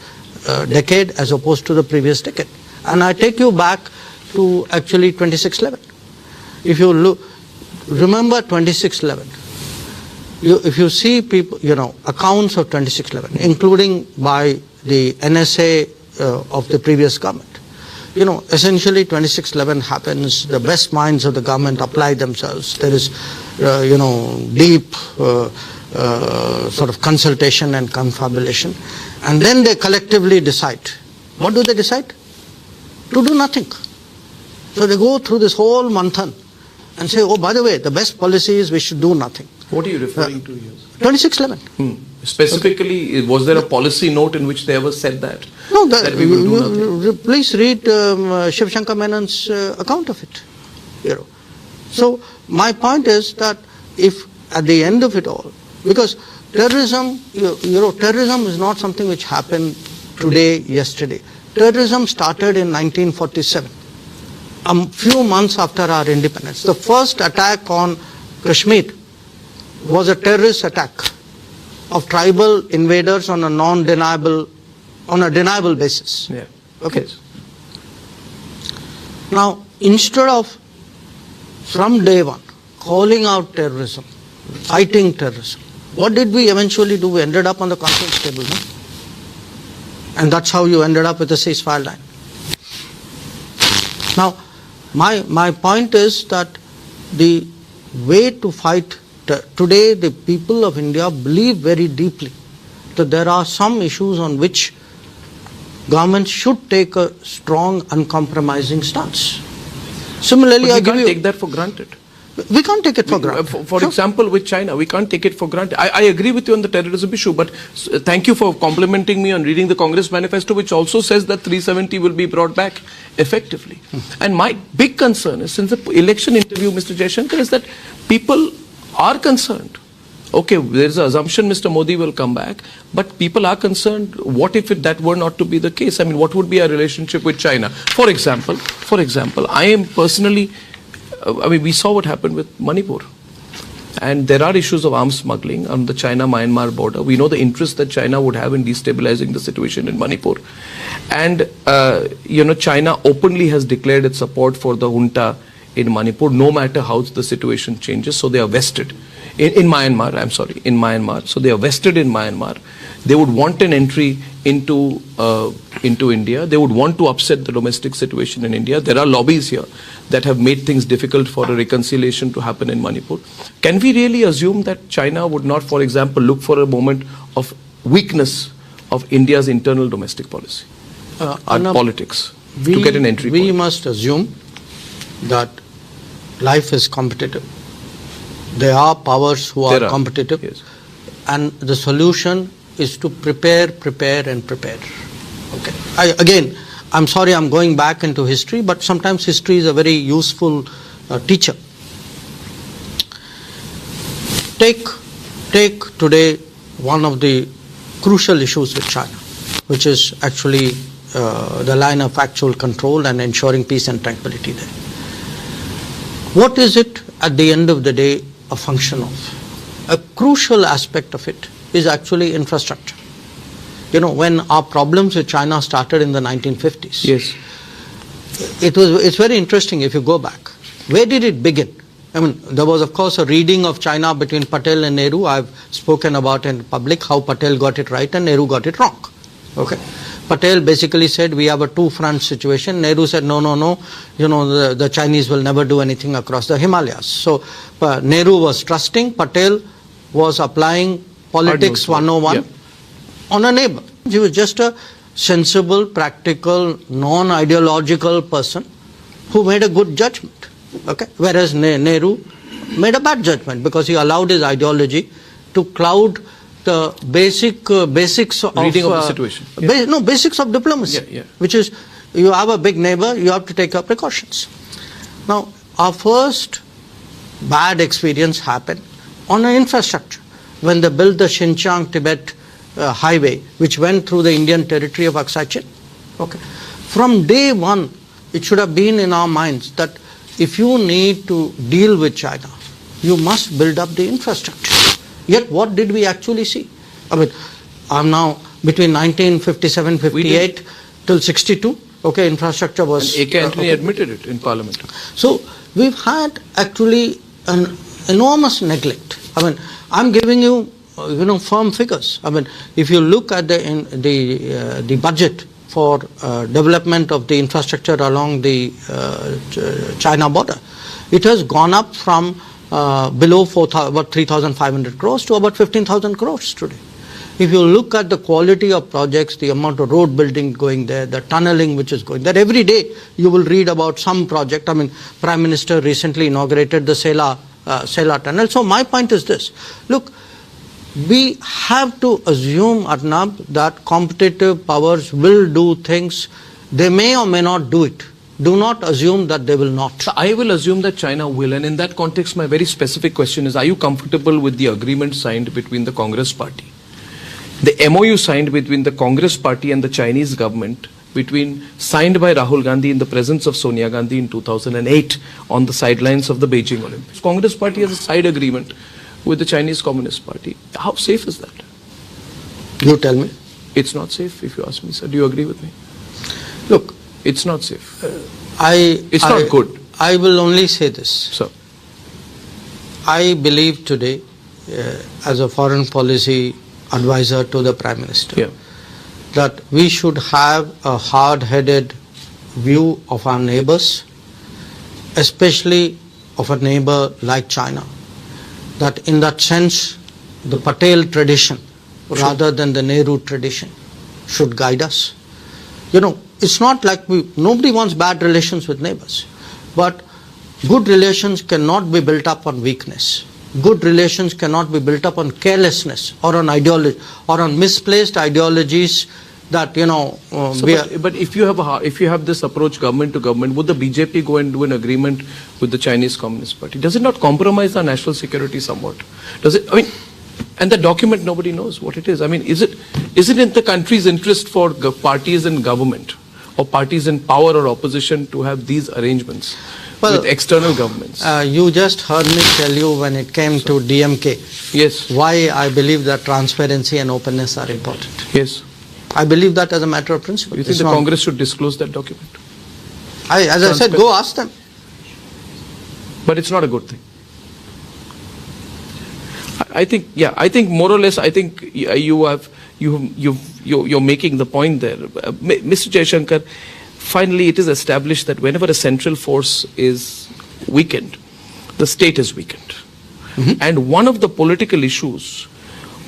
decade as opposed to the previous decade. And I take you back to actually 2611. If you remember 2611, if you see people, accounts of 2611, including by the NSA of the previous government, essentially 2611 happens, the best minds of the government apply themselves. There is, deep sort of consultation and confabulation. And then they collectively decide. What do they decide? To do nothing. So they go through this whole manthan and say, oh, by the way, the best policy is we should do nothing. What are you referring to here? 2611. Specifically, was there a policy note in which they ever said that? No, that we will do nothing? Please read Shiv Shankar Menon's account of it. So my point is that if at the end of it all, because terrorism, terrorism is not something which happened today, yesterday. Terrorism started in 1947, a few months after our independence. The first attack on Kashmir was a terrorist attack of tribal invaders on a deniable basis. Yeah. Okay. Yes. Now, instead of from day one calling out terrorism, fighting terrorism, what did we eventually do? We ended up on the conference table, no? And that's how you ended up with the ceasefire line. Now, my point is that the way to fight today, the people of India believe very deeply that there are some issues on which governments should take a strong, uncompromising stance. Similarly, but we can't take that for granted. We can't take it for granted. For example, with China, we can't take it for granted. I agree with you on the terrorism issue, but thank you for complimenting me on reading the Congress manifesto, which also says that 370 will be brought back effectively. And my big concern is, since the election interview, Mr. Jaishankar, is that people are concerned. Okay, there's an assumption Mr. Modi will come back, but people are concerned, what if that were not to be the case? I mean, what would be our relationship with China? For example, I am personally, we saw what happened with Manipur. And there are issues of arms smuggling on the China-Myanmar border. We know the interest that China would have in destabilizing the situation in Manipur. And, China openly has declared its support for the junta in Manipur, no matter how the situation changes. So they are vested in Myanmar. So they are vested in Myanmar. They would want an entry into India. They would want to upset the domestic situation in India. There are lobbies here that have made things difficult for a reconciliation to happen in Manipur. Can we really assume that China would not, for example, look for a moment of weakness of India's internal domestic policy, politics, to get an entry point? We must assume that life is competitive. There are powers who are competitive. Yes. And the solution is to prepare. Okay. I'm sorry I'm going back into history, but sometimes history is a very useful teacher. Take today one of the crucial issues with China, which is actually the line of actual control and ensuring peace and tranquility there. What is it at the end of the day a function of? A crucial aspect of it is actually infrastructure. When our problems with China started in the 1950s, yes, it's very interesting if you go back. Where did it begin? There was, of course, a reading of China between Patel and Nehru. I've spoken about in public how Patel got it right and Nehru got it wrong. Okay. Patel basically said we have a two-front situation. Nehru said no, the Chinese will never do anything across the Himalayas. So Nehru was trusting, Patel was applying politics 101 on a neighbor. He was just a sensible, practical, non-ideological person who made a good judgment. Okay? Whereas Nehru made a bad judgment because he allowed his ideology to cloud the basics of reading of the situation. Basics of diplomacy, Yeah. which is you have a big neighbor, you have to take your precautions. Now, our first bad experience happened on an infrastructure when they built the Xinjiang Tibet highway, which went through the Indian territory of Aksai Chin. Okay, from day one, it should have been in our minds that if you need to deal with China, you must build up the infrastructure. Yet, what did we actually see? I mean, I'm now between 1957-58 till 62. Okay, infrastructure was. And A.K. Antony admitted it in Parliament. So we've had actually an enormous neglect. I mean, I'm giving you, firm figures. I mean, if you look at the budget for development of the infrastructure along the China border, it has gone up from below about 3,500 crores to about 15,000 crores today. If you look at the quality of projects, the amount of road building going there, the tunneling which is going there, every day you will read about some project. I mean, Prime Minister recently inaugurated the Sela tunnel. So my point is this. Look, we have to assume, Arnab, that competitive powers will do things. They may or may not do it. Do not assume that they will not. So I will assume that China will, and in that context, my very specific question is, are you comfortable with the agreement signed between the Congress Party? The MOU signed between the Congress Party and the Chinese government, signed by Rahul Gandhi in the presence of Sonia Gandhi in 2008 on the sidelines of the Beijing Olympics. Congress Party has a side agreement with the Chinese Communist Party. How safe is that? You tell me. It's not safe, if you ask me, sir. Do you agree with me? Look, it's not safe. It's not good. I will only say this. Sir. I believe today, as a foreign policy advisor to the Prime Minister, that we should have a hard-headed view of our neighbors, especially of a neighbor like China. That in that sense, the Patel tradition, rather than the Nehru tradition, should guide us. It's not like nobody wants bad relations with neighbors, but good relations cannot be built up on weakness. Good relations cannot be built up on carelessness or on ideology or on misplaced ideologies that But if you have this approach government to government, would the BJP go and do an agreement with the Chinese Communist Party? Does it not compromise our national security somewhat? Does it? I mean, and the document, nobody knows what it is. I mean, is it in the country's interest for parties in government or parties in power or opposition to have these arrangements with external governments? You just heard me tell you when it came to DMK. Yes. Why I believe that transparency and openness are important. Yes. I believe that as a matter of principle. You think the Congress should disclose that document? As I said, go ask them. But it's not a good thing. I think more or less, I think you're making the point there. Mr. Jaishankar, finally it is established that whenever a central force is weakened, the state is weakened. Mm-hmm. And one of the political issues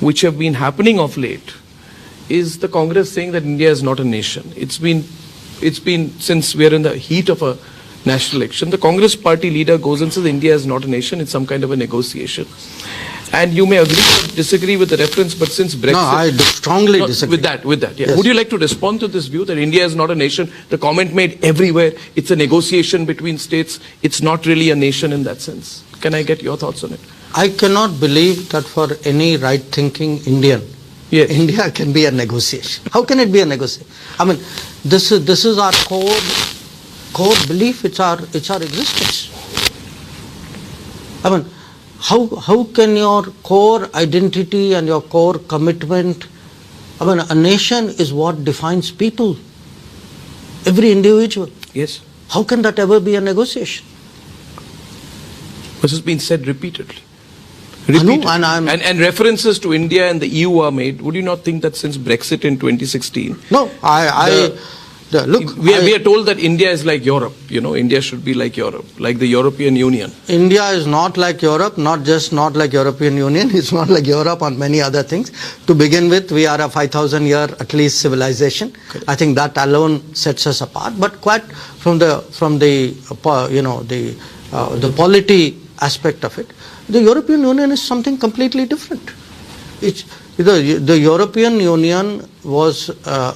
which have been happening of late is the Congress saying that India is not a nation. It's been since we are in the heat of a national election. The Congress party leader goes and says India is not a nation. It's some kind of a negotiation. And you may agree or disagree with the reference, but since Brexit... No, I strongly disagree. With that, yeah. Yes. Would you like to respond to this view that India is not a nation? The comment made everywhere, it's a negotiation between states. It's not really a nation in that sense. Can I get your thoughts on it? I cannot believe that for any right-thinking Indian, yes, India can be a negotiation. How can it be a negotiation? I mean, this is our core belief. It's our existence. I mean, how can your core identity and your core commitment, I mean, a nation is what defines people, every individual. Yes. How can that ever be a negotiation? This has been said repeatedly. I know, and references to India and the EU are made. Would you not think that since Brexit in 2016? No, look, we are told that India is like Europe. India should be like Europe, like the European Union. India is not like Europe, not just not like European Union. It's not like Europe on many other things. To begin with, we are a 5,000 year at least civilization. Correct. I think that alone sets us apart. But quite from the polity aspect of it, the European Union is something completely different. It's The European Union was a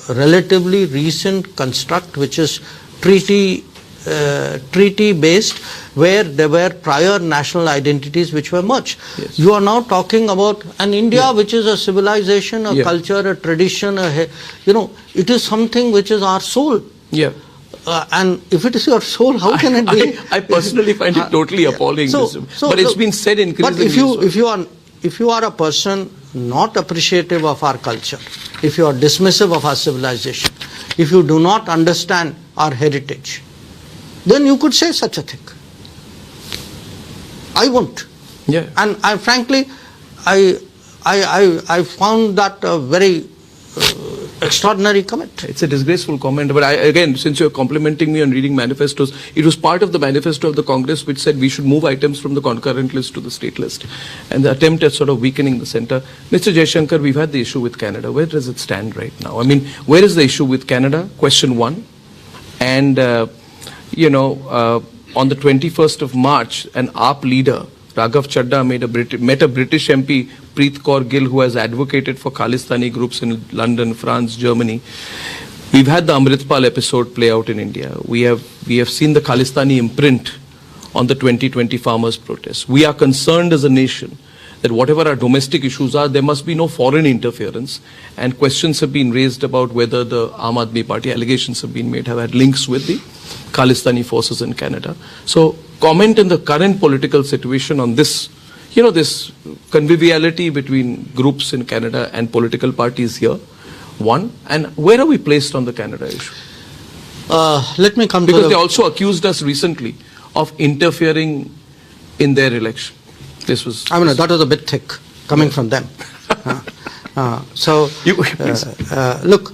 relatively recent construct, which is treaty based, where there were prior national identities which were merged. Yes. You are now talking about an India which is a civilization, a culture, a tradition, it is something which is our soul. Yeah. And if it is your soul, how can it be? I personally find it totally appalling. But it's been said increasingly. But if you are a person not appreciative of our culture, if you are dismissive of our civilization, if you do not understand our heritage, then you could say such a thing. I won't. Yeah. And I frankly, I found that a very extraordinary comment. It's a disgraceful comment. But again, since you're complimenting me on reading manifestos, it was part of the manifesto of the Congress which said we should move items from the concurrent list to the state list. And the attempt at sort of weakening the center. Mr. Jaishankar, we've had the issue with Canada. Where does it stand right now? I mean, where is the issue with Canada? Question one. And, on the 21st of March, an AAP leader, Raghav Chadda, met a British MP, Preet Kaur Gill, who has advocated for Khalistani groups in London, France, Germany. We've had the Amritpal episode play out in India. We have seen the Khalistani imprint on the 2020 farmers' protests. We are concerned as a nation that whatever our domestic issues are, there must be no foreign interference. And questions have been raised about whether the Aam Aadmi Party, allegations have been made, have had links with the Khalistani forces in Canada. So comment in the current political situation on this, this conviviality between groups in Canada and political parties here, one, and where are we placed on the Canada issue? Let me come because they also accused us recently of interfering in their election. That was a bit thick coming from them. Look,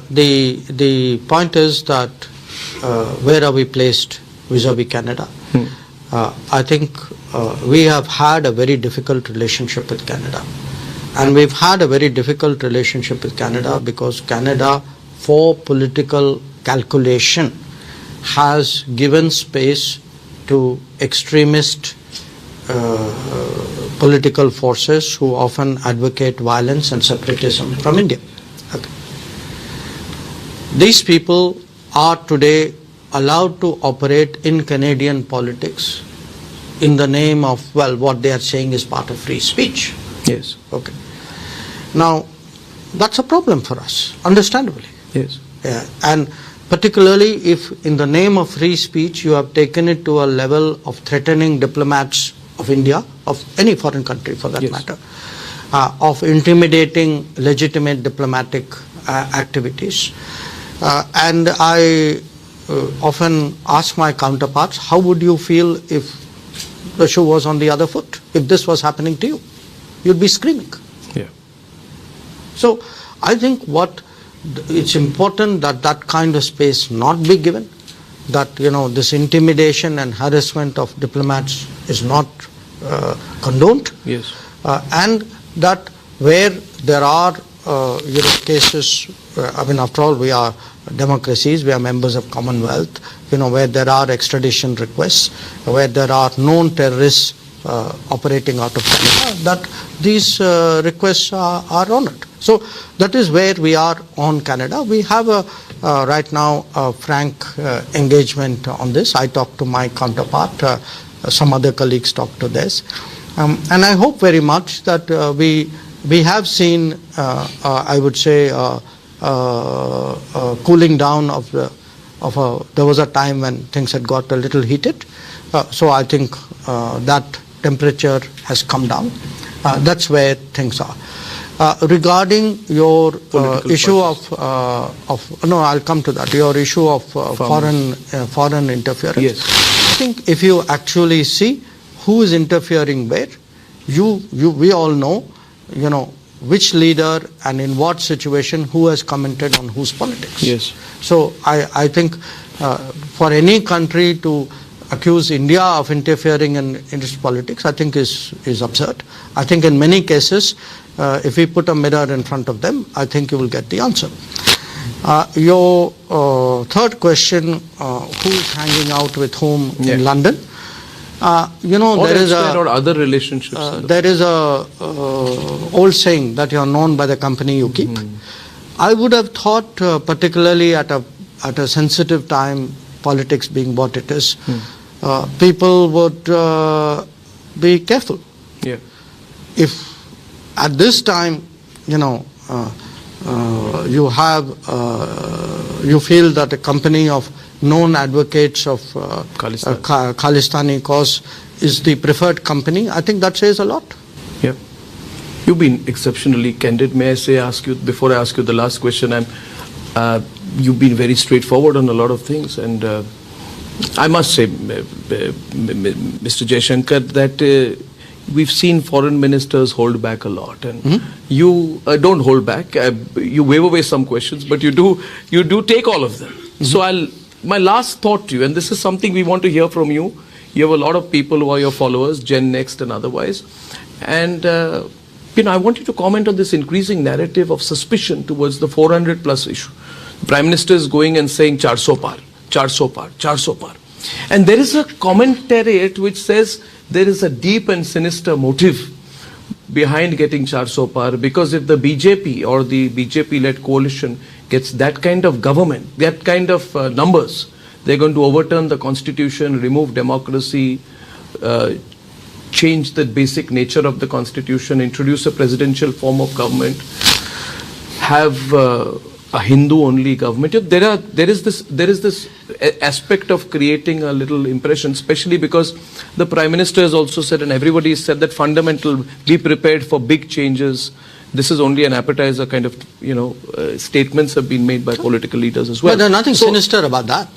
the point is that where are we placed vis-a-vis Canada? I think we have had a very difficult relationship with Canada. And we've had a very difficult relationship with Canada because Canada, for political calculation, has given space to extremist political forces who often advocate violence and separatism from India. Okay. These people are today allowed to operate in Canadian politics in the name of, what they are saying is part of free speech. Yes. Okay. Now, that's a problem for us, understandably. Yes. Yeah. And particularly if in the name of free speech you have taken it to a level of threatening diplomats of India, of any foreign country for that matter, of intimidating legitimate diplomatic activities. And I often ask my counterparts, how would you feel if the shoe was on the other foot? If this was happening to you, you'd be screaming. Yeah. So I think it's important that that kind of space not be given, that this intimidation and harassment of diplomats is not condoned. Yes. And that where there are cases, after all, we are democracies, we are members of Commonwealth, where there are extradition requests, where there are known terrorists operating out of Canada, that these requests are honored. So that is where we are on Canada. We have right now a frank engagement on this. I talk to my counterpart, some other colleagues talk to this. And I hope very much that we have seen, I would say, cooling down there was a time when things had got a little heated. So I think that temperature has come down. That's where things are. Regarding your issue I'll come to that. Your issue of foreign interference. Yes. I think if you actually see who is interfering where, we all know, which leader and in what situation who has commented on whose politics. Yes. So I think for any country to accuse India of interfering in its politics, I think is absurd. I think in many cases, if we put a mirror in front of them, I think you will get the answer. Your third question, who is hanging out with whom in London? Or there is Epstein or a other relationships. there is a old saying that you are known by the company you keep. I would have thought, particularly at a sensitive time, politics being what it is, people would be careful. Yeah. If at this time, you feel that a company of known advocates of Khalistani cause is the preferred company, I think that says a lot. Yeah. You've been exceptionally candid. May I say, before I ask you the last question, you've been very straightforward on a lot of things, and I must say, Mr. Jaishankar, that we've seen foreign ministers hold back a lot, and you don't hold back. You wave away some questions, but you do take all of them. So my last thought to you, and this is something we want to hear from you. You have a lot of people who are your followers, Gen Next and otherwise, and I want you to comment on this increasing narrative of suspicion towards the 400 plus issue. The Prime Minister is going and saying 400 par, 400 par, 400 par. And there is a commentariat which says there is a deep and sinister motive behind getting 400 par, because if the BJP or the BJP-led coalition gets that kind of government, that kind of numbers, they're going to overturn the constitution, remove democracy, change the basic nature of the constitution, introduce a presidential form of government, have a Hindu-only government. There is this aspect of creating a little impression, especially because the Prime Minister has also said, and everybody has said, that fundamental, be prepared for big changes. This is only an appetizer kind of, statements have been made by political leaders as well. But there's nothing sinister about that.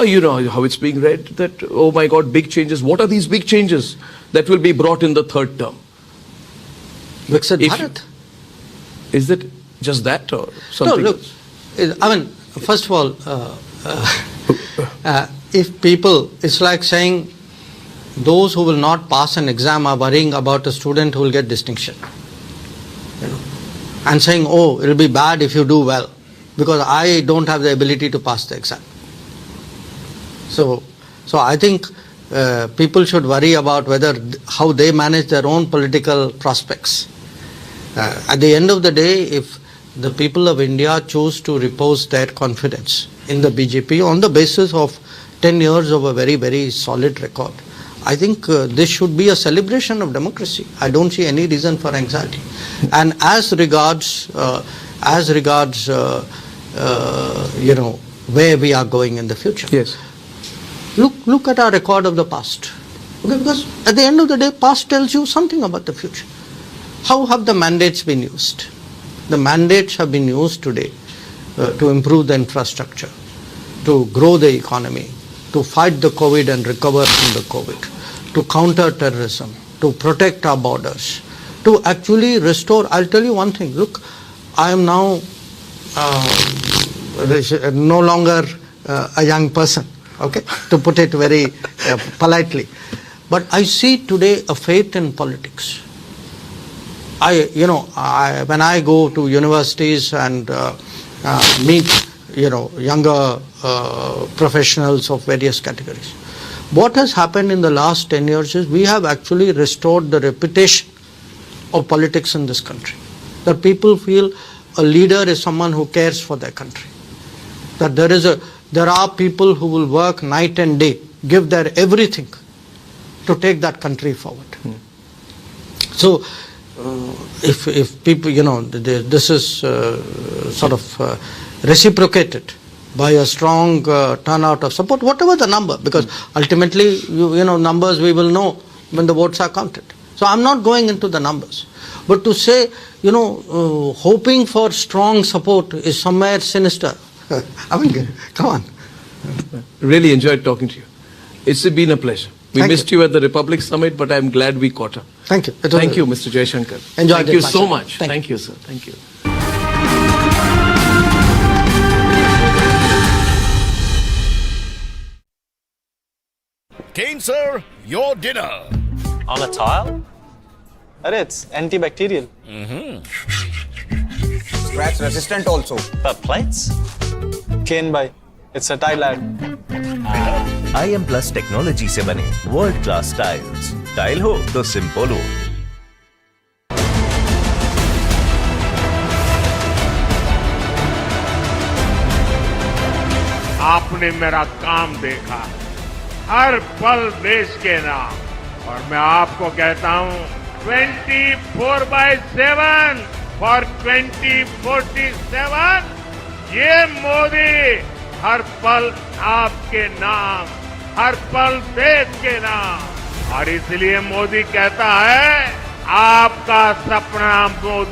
You know how it's being read, that, oh my God, big changes. What are these big changes that will be brought in the third term? Viksit Bharat. Is it just that or something? No, look, I mean, first of all, if people, it's like saying those who will not pass an exam are worrying about a student who will get distinction. And saying, oh, it'll be bad if you do well, because I don't have the ability to pass the exam. So I think people should worry about how they manage their own political prospects. At the end of the day, if the people of India choose to repose their confidence in the BJP on the basis of 10 years of a very, very solid record, I think this should be a celebration of democracy. I don't see any reason for anxiety. And as regards where we are going in the future. Yes. Look at our record of the past. Okay, because at the end of the day, past tells you something about the future. How have the mandates been used? The mandates have been used today to improve the infrastructure, to grow the economy, to fight the COVID and recover from the COVID, to counter terrorism, to protect our borders, to actually restore. I'll tell you one thing. Look, I am now no longer a young person, okay, to put it very politely. But I see today a faith in politics. When I go to universities and meet, younger professionals of various categories, what has happened in the last 10 years is we have actually restored the reputation of politics in this country. That people feel a leader is someone who cares for their country. That there are people who will work night and day, give their everything to take that country forward. So, if people, this is sort of reciprocated by a strong turnout of support, whatever the number, because ultimately, numbers we will know when the votes are counted. So I'm not going into the numbers. But to say, hoping for strong support is somewhere sinister. I mean, come on. Really enjoyed talking to you. It's been a pleasure. We missed you at the Republic Summit, but I'm glad we caught up. Thank you. Thank you, Mr. Jaishankar. Enjoyed it. Thank you so much. Thank you, sir. Thank you. Kane, sir, your dinner. On a tile? It's antibacterial. Scratch resistant also. But plates? Kane bhai, it's a tile ad. IM+ technology से बने world class tiles. Tile हो तो simple हो। आपने मेरा काम देखा, हर पल देश के नाम, और मैं आपको कहता हूं 24/7 फॉर 2047 ये मोदी हर पल आपके नाम, हर पल देश के नाम। और इसलिए मोदी कहता है आपका सपना मोदी